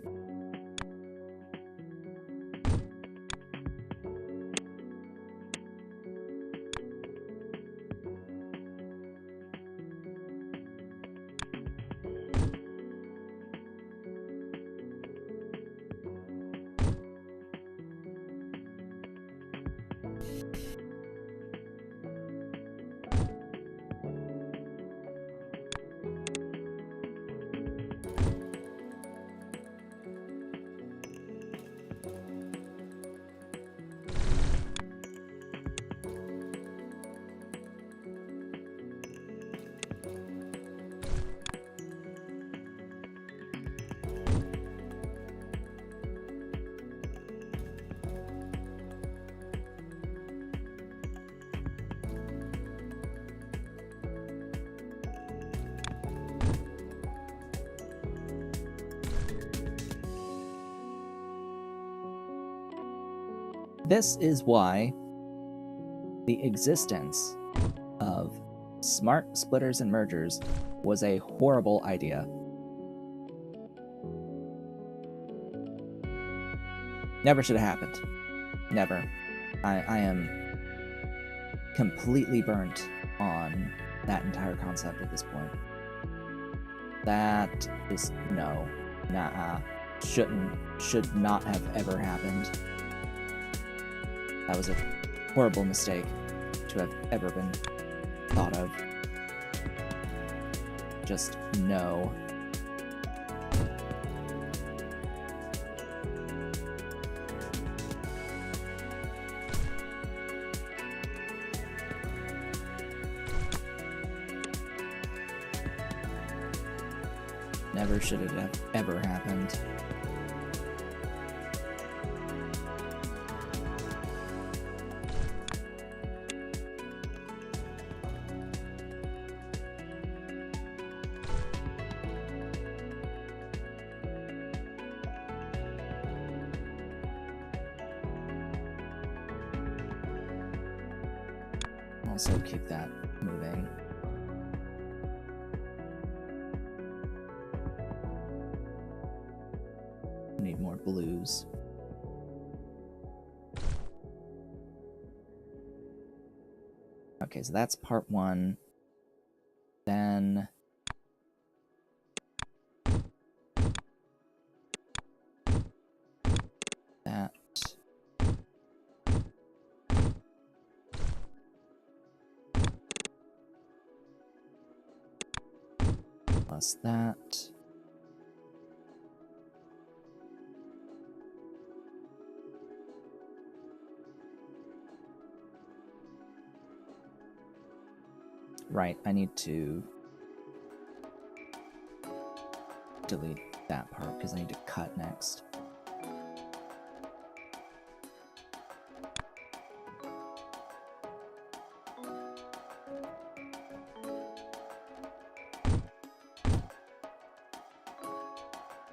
This is why the existence of smart splitters and mergers was a horrible idea. Never should have happened. Never. I am completely burnt on that entire concept at this point. That is no. Nah. Should not have ever happened. That was a horrible mistake to have ever been thought of. Just no. Never should it have ever happened. Also keep that moving. Need more blues. Okay, so that's part one. Then that. Plus that. Right, I need to delete that part because I need to cut next.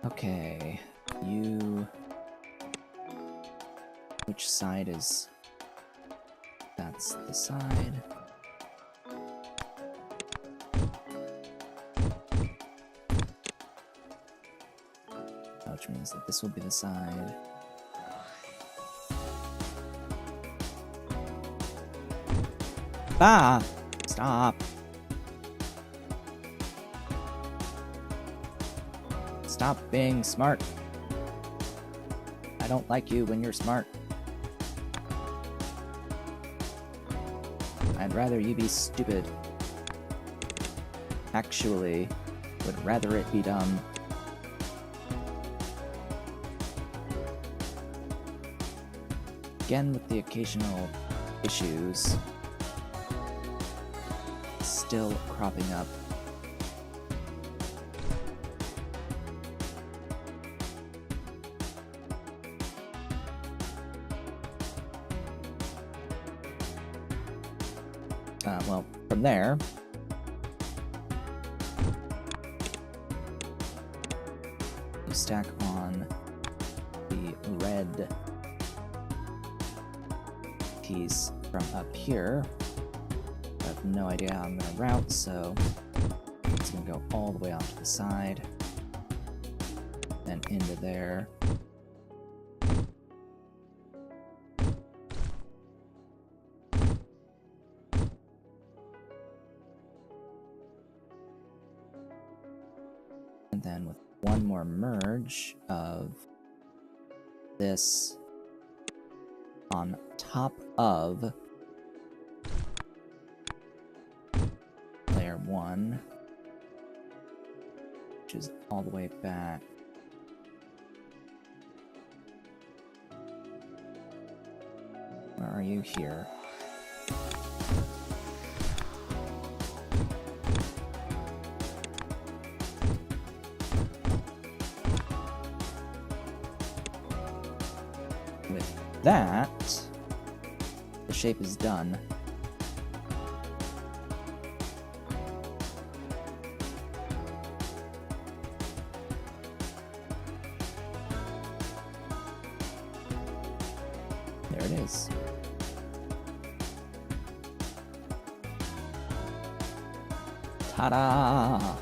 Okay, you... Which side is... That's the side. Which means that this will be the side. Ah! Stop! Stop being smart. I don't like you when you're smart. I'd rather you be stupid. Actually, would rather it be dumb. Again with the occasional issues still cropping up. Well, from there, you stack on the red piece from up here. I have no idea how I'm going to route, so it's going to go all the way off to the side, then into there. And then with one more merge of this on top of layer 1, which is all the way back. Where are you? Here. With that, the shape is done. There it is. Ta-da!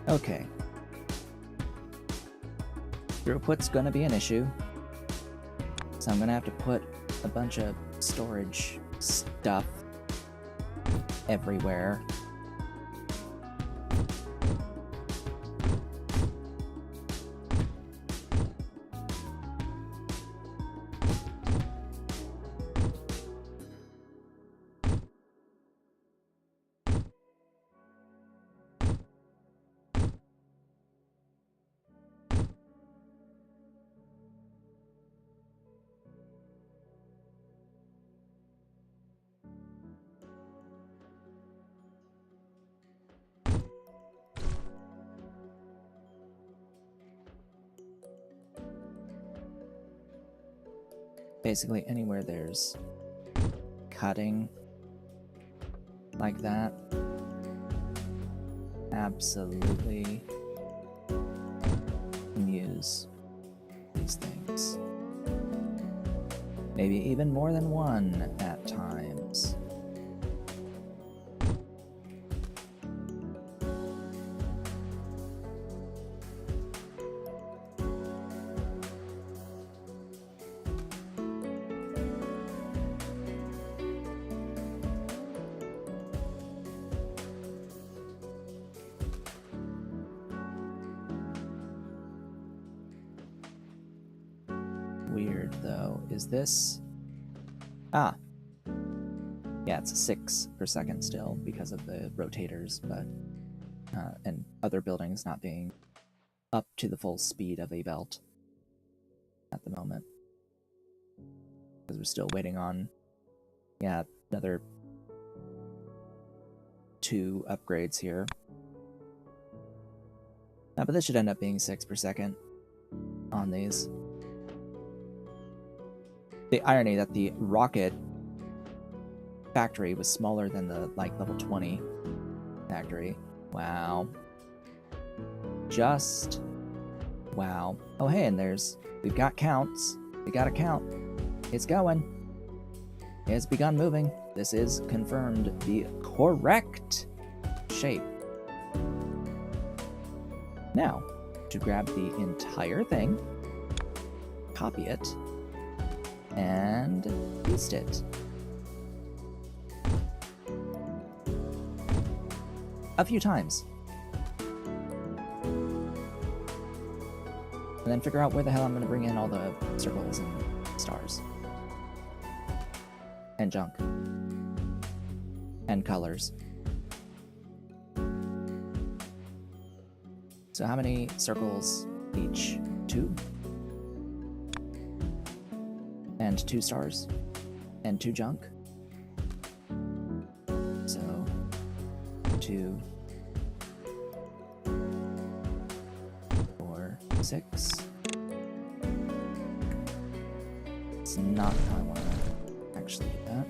Okay. Throughput's gonna be an issue, so I'm gonna have to put a bunch of storage stuff everywhere. basically anywhere there's cutting like that, absolutely use these things. Maybe even more than one at times. Weird though, is this? Ah, yeah, it's a 6 per second still because of the rotators, but and other buildings not being up to the full speed of a belt at the moment, because we're still waiting on, yeah, another 2 upgrades here. But this should end up being 6 per second on these. The irony that the rocket factory was smaller than the level 20 factory. Wow. Just wow. Oh hey, and we've got counts. We got a count. It's going. It has begun moving. This is confirmed the correct shape. Now, to grab the entire thing, copy it, and paste it. A few times. And then figure out where the hell I'm going to bring in all the circles and stars. And junk. And colors. So how many circles each? 2? And 2 stars? And 2 junk? So 2, 4, 6. It's not how I want to actually do that.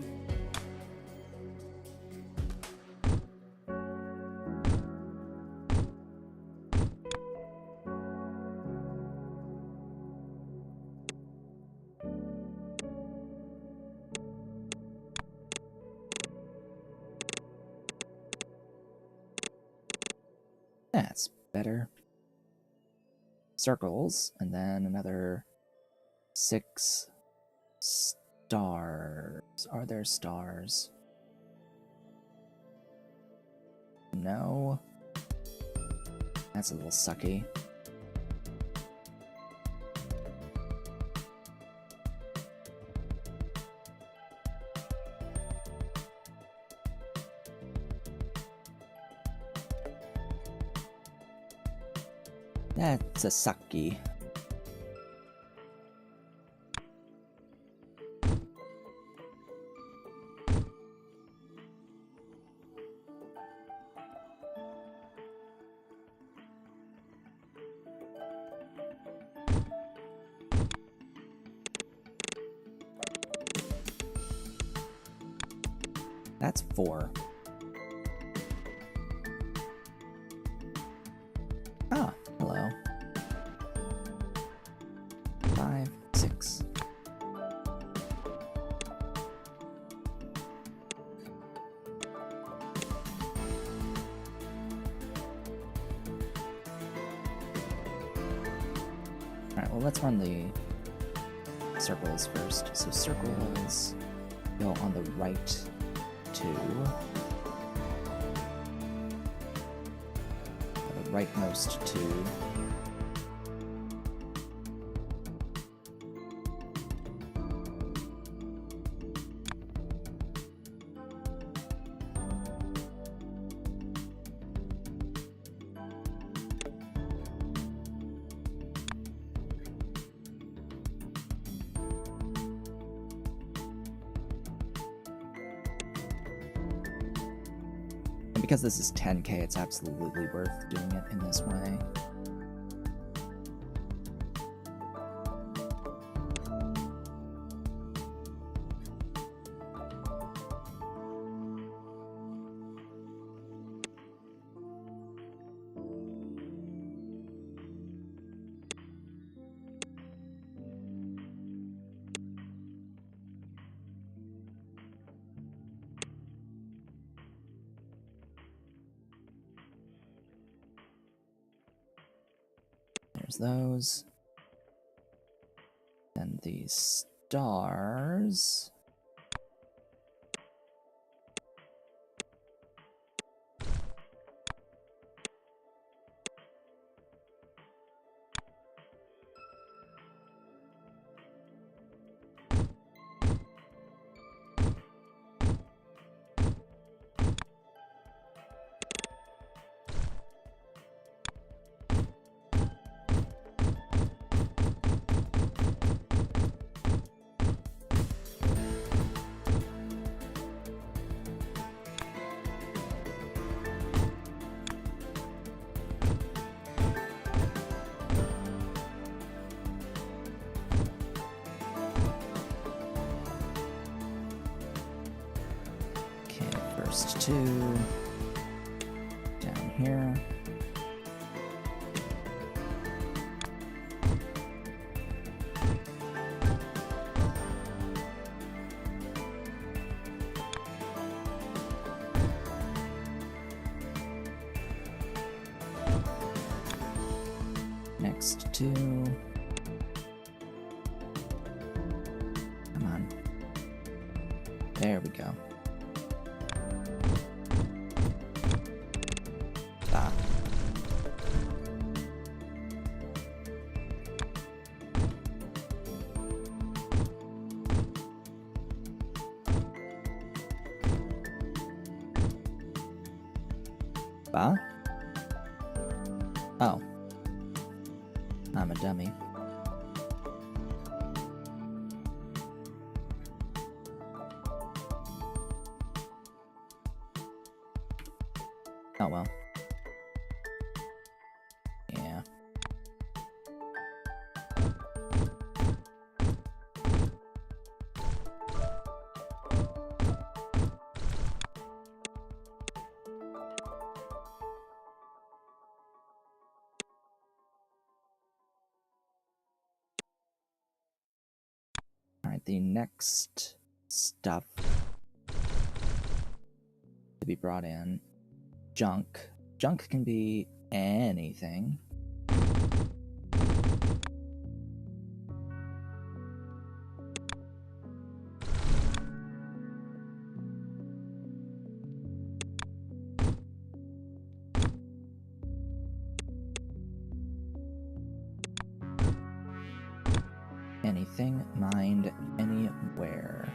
That's better. Circles, and then another 6 stars. Are there stars? No. That's a little sucky. That's a sucky. That's 4. Ah, hello. 5, 6. Alright, well let's run the circles first. So circles go on the right 2. The rightmost 2. And because this is 10K, it's absolutely worth doing it in this way. There's those. And these stars. First two down here. Next two. Come on. There we go. Oh. I'm a dummy. Oh well. Yeah. Alright, the next stuff to be brought in. Junk. Junk can be anything. Anything mined anywhere.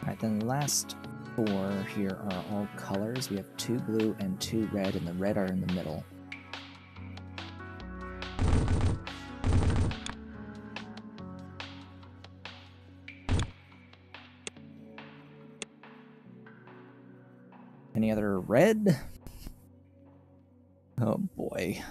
Alright, then the last four here are all colors. We have 2 blue and 2 red, and the red are in the middle. Any other red? Oh boy.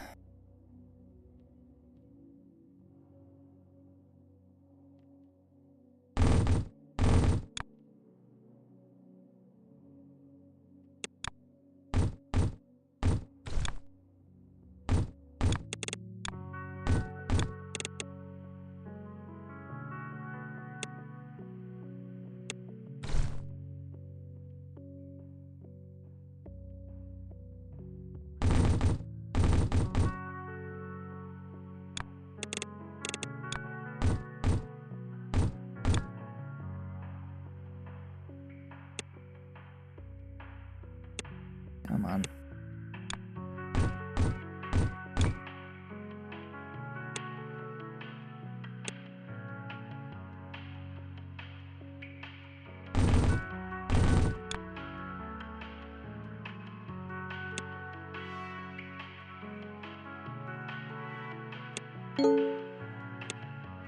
Come on.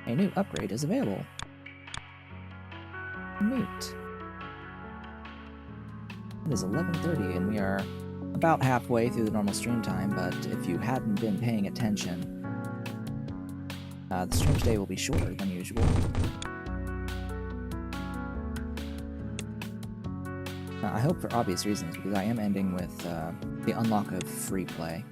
A new upgrade is available. Neat. It is 11:30 and we are about halfway through the normal stream time, but if you hadn't been paying attention, the stream today will be shorter than usual. I hope for obvious reasons, because I am ending with the unlock of free play.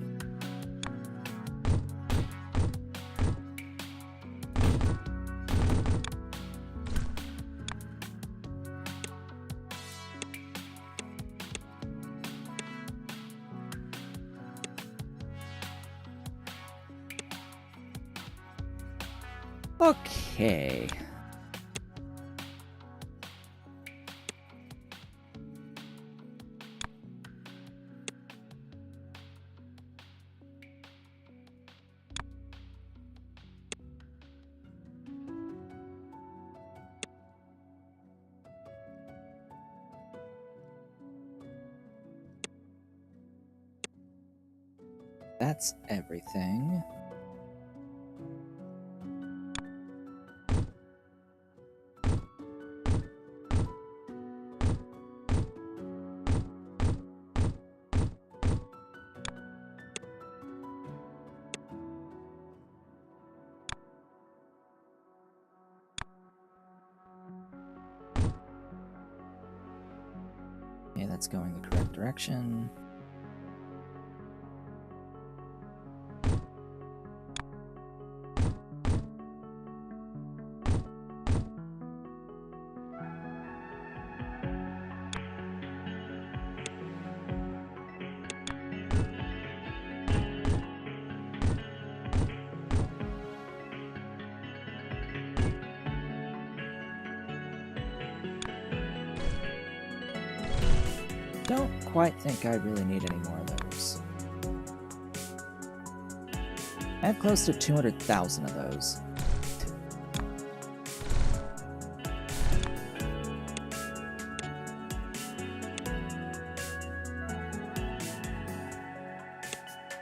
Okay. That's everything. Okay, that's going the correct direction. Don't quite think I really need any more of those. I have close to 200,000 of those.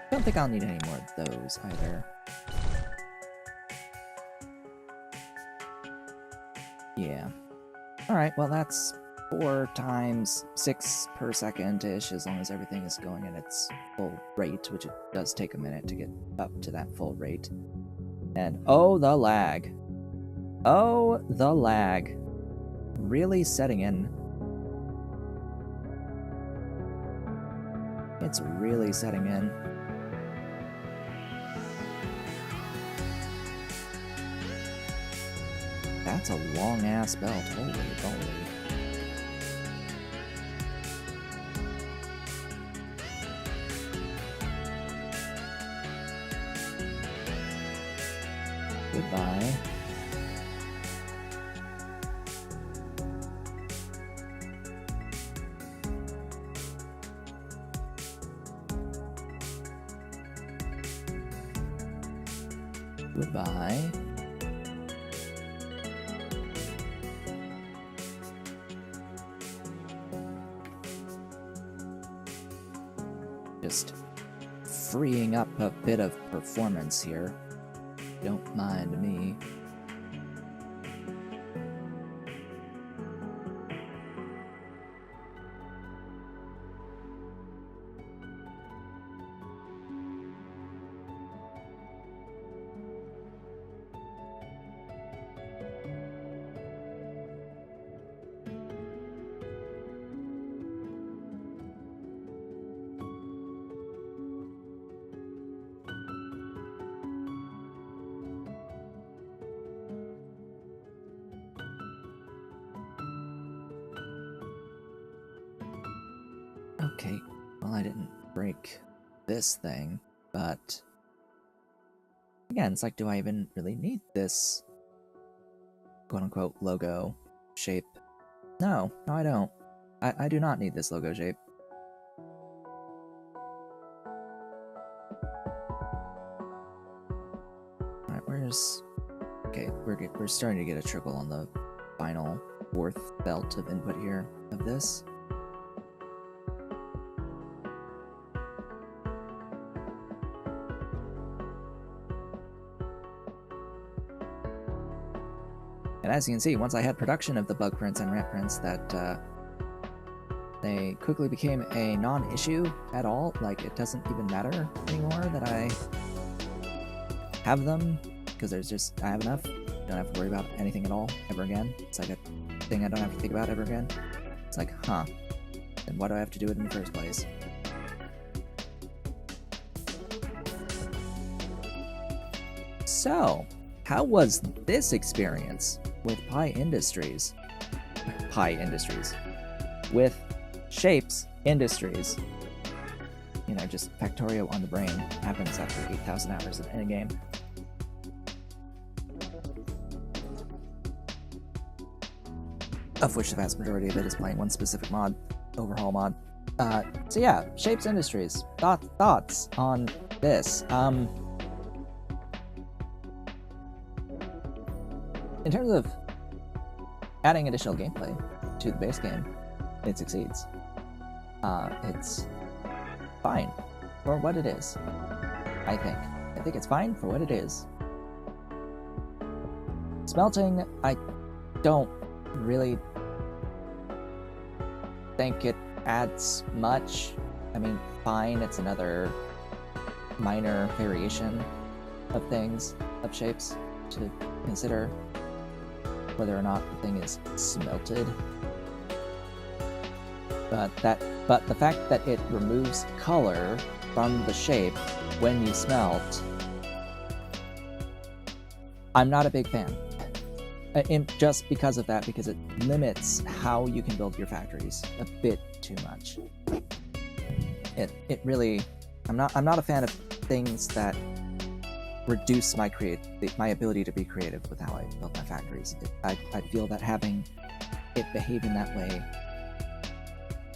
Don't think I'll need any more of those either. Yeah. Alright, well that's 4 times 6 per second-ish, as long as everything is going at its full rate, which it does take a minute to get up to that full rate. And oh, the lag. Oh, the lag. Really setting in. It's really setting in. That's a long-ass belt, holy moly. Goodbye. Goodbye. Just freeing up a bit of performance here. Don't mind me. Okay, well I didn't break this thing, but again, it's like, do I even really need this quote-unquote logo shape? No, I don't. I do not need this logo shape. Alright, where's... Okay, we're starting to get a trickle on the final 4th belt of input here of this. And as you can see, once I had production of the bug prints and ramp prints, that they quickly became a non-issue at all. Like, it doesn't even matter anymore that I have them, because I have enough. Don't have to worry about anything at all ever again. It's like a thing I don't have to think about ever again. It's like, huh. then why do I have to do it in the first place? So, how was this experience with with Shapez Industries? You know, just Factorio on the brain happens after 8,000 hours in a game. Of which the vast majority of it is playing one specific mod, overhaul mod. So yeah, Shapez Industries. Thoughts on this? In terms of adding additional gameplay to the base game, it succeeds. It's fine for what it is, I think. I think it's fine for what it is. Smelting, I don't really think it adds much. I mean, fine, it's another minor variation of things, of shapes to consider, whether or not the thing is smelted. But the fact that it removes color from the shape when you smelt, I'm not a big fan. Just because of that, because it limits how you can build your factories a bit too much. It really, I'm not a fan of things that reduce my ability to be creative with how I build my factories. I feel that having it behave in that way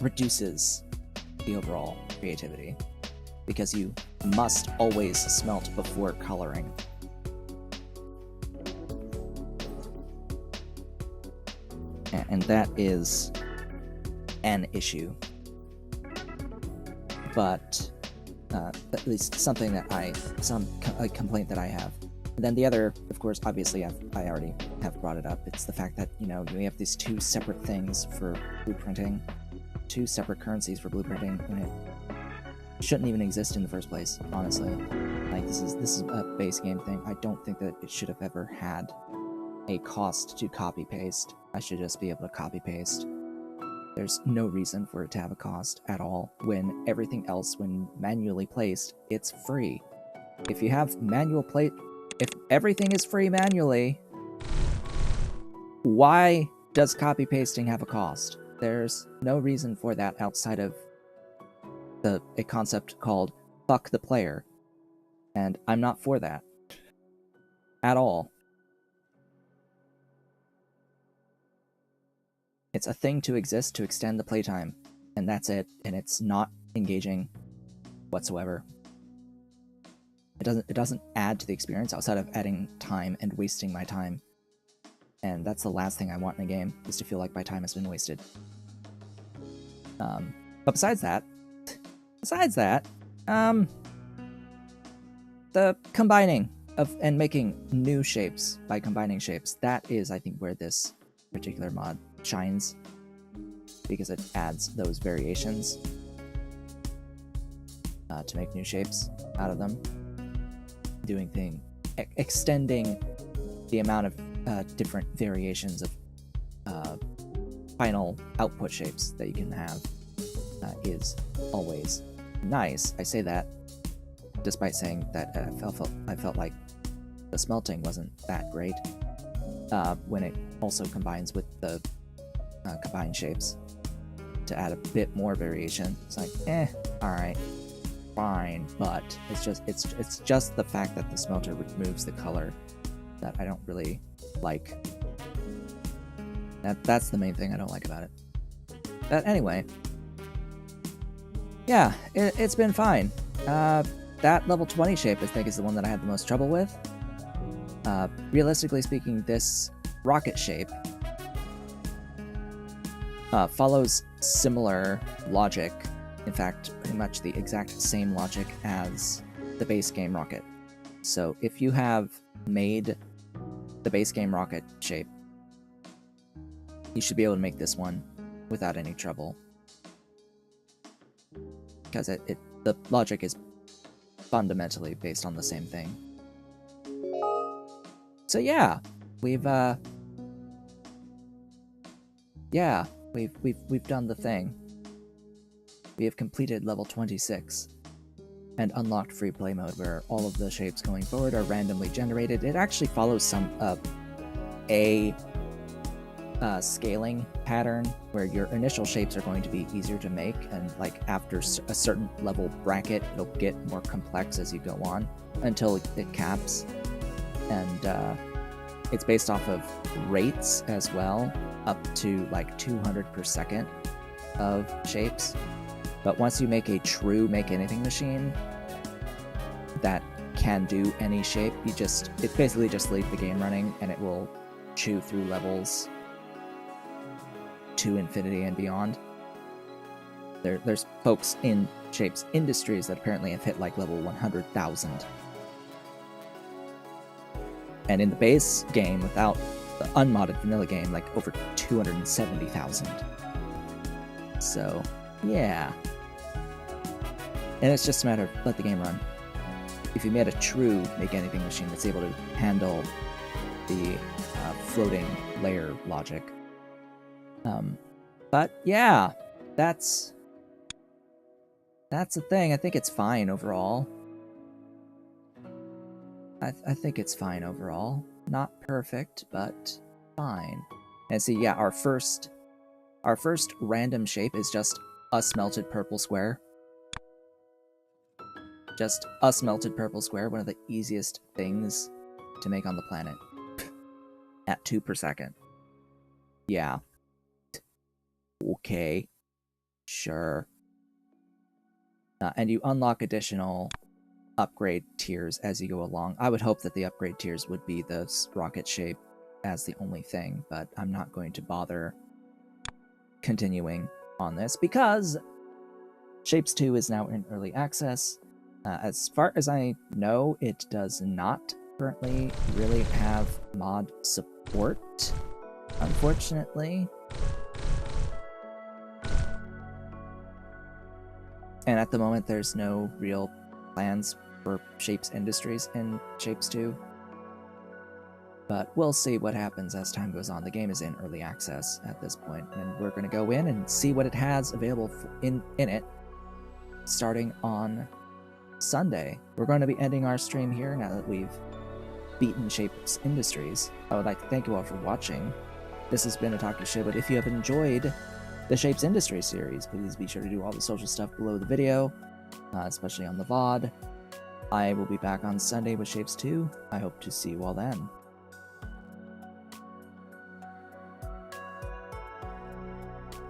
reduces the overall creativity, because you must always smelt before coloring. And that is an issue. But at least something that a complaint that I have. And then the other, of course, obviously I already have brought it up. It's the fact that, you know, we have these two separate things for blueprinting, two separate currencies for blueprinting, when it shouldn't even exist in the first place, honestly. Like, this is a base game thing. I don't think that it should have ever had a cost to copy paste. I should just be able to copy paste. There's no reason for it to have a cost at all, when everything else, when manually placed, it's free. If you have if everything is free manually, why does copy pasting have a cost? There's no reason for that outside of a concept called fuck the player. And I'm not for that. At all. It's a thing to exist to extend the playtime, and that's it, and it's not engaging whatsoever. It doesn't add to the experience outside of adding time and wasting my time. And that's the last thing I want in a game, is to feel like my time has been wasted. But besides that, the combining of and making new shapes by combining shapes, that is, I think, where this particular mod shines, because it adds those variations to make new shapes out of them, extending the amount of different variations of final output shapes that you can have is always nice. I say that despite saying that I felt like the smelting wasn't that great when it also combines with the combined shapes to add a bit more variation. It's like, alright, fine, but it's just the fact that the smelter removes the color that I don't really like. That's the main thing I don't like about it. But anyway, yeah, it's been fine. That level 20 shape, I think, is the one that I had the most trouble with. Realistically speaking, this rocket shape follows similar logic, in fact, pretty much the exact same logic as the base game rocket. So if you have made the base game rocket shape, you should be able to make this one without any trouble. Because the logic is fundamentally based on the same thing. So yeah, we've done the thing. we have completed level 26 and unlocked free play mode, where all of the shapes going forward are randomly generated. It actually follows some scaling pattern where your initial shapes are going to be easier to make, and like after a certain level bracket, it'll get more complex as you go on until it caps. And it's based off of rates as well, up to like 200 per second of shapes. But once you make a true make anything machine that can do any shape, it basically just leave the game running and it will chew through levels to infinity and beyond. There's folks in Shapez Industries that apparently have hit like level 100,000. And in the base game, without the unmodded vanilla game, like over 270,000. So, yeah. And it's just a matter of let the game run. If you made a true make anything machine that's able to handle the floating layer logic. But yeah, that's the thing. I think it's fine overall. I think it's fine overall. Not perfect, but fine. And see, yeah, our first random shape is just a smelted purple square. Just a smelted purple square, one of the easiest things to make on the planet. At 2 per second. Yeah. Okay. Sure. And you unlock additional upgrade tiers as you go along. I would hope that the upgrade tiers would be the rocket shape as the only thing, but I'm not going to bother continuing on this because Shapez 2 is now in early access. As far as I know, it does not currently really have mod support, unfortunately. And at the moment, there's no real plans for Shapez Industries in Shapez 2. But we'll see what happens as time goes on. The game is in early access at this point, and we're going to go in and see what it has available in it starting on Sunday. We're going to be ending our stream here now that we've beaten Shapez Industries. I would like to thank you all for watching. This has been Otaku Shibud. If you have enjoyed the Shapez Industries series, please be sure to do all the social stuff below the video, especially on the VOD. I will be back on Sunday with Shapez 2. I hope to see you all then.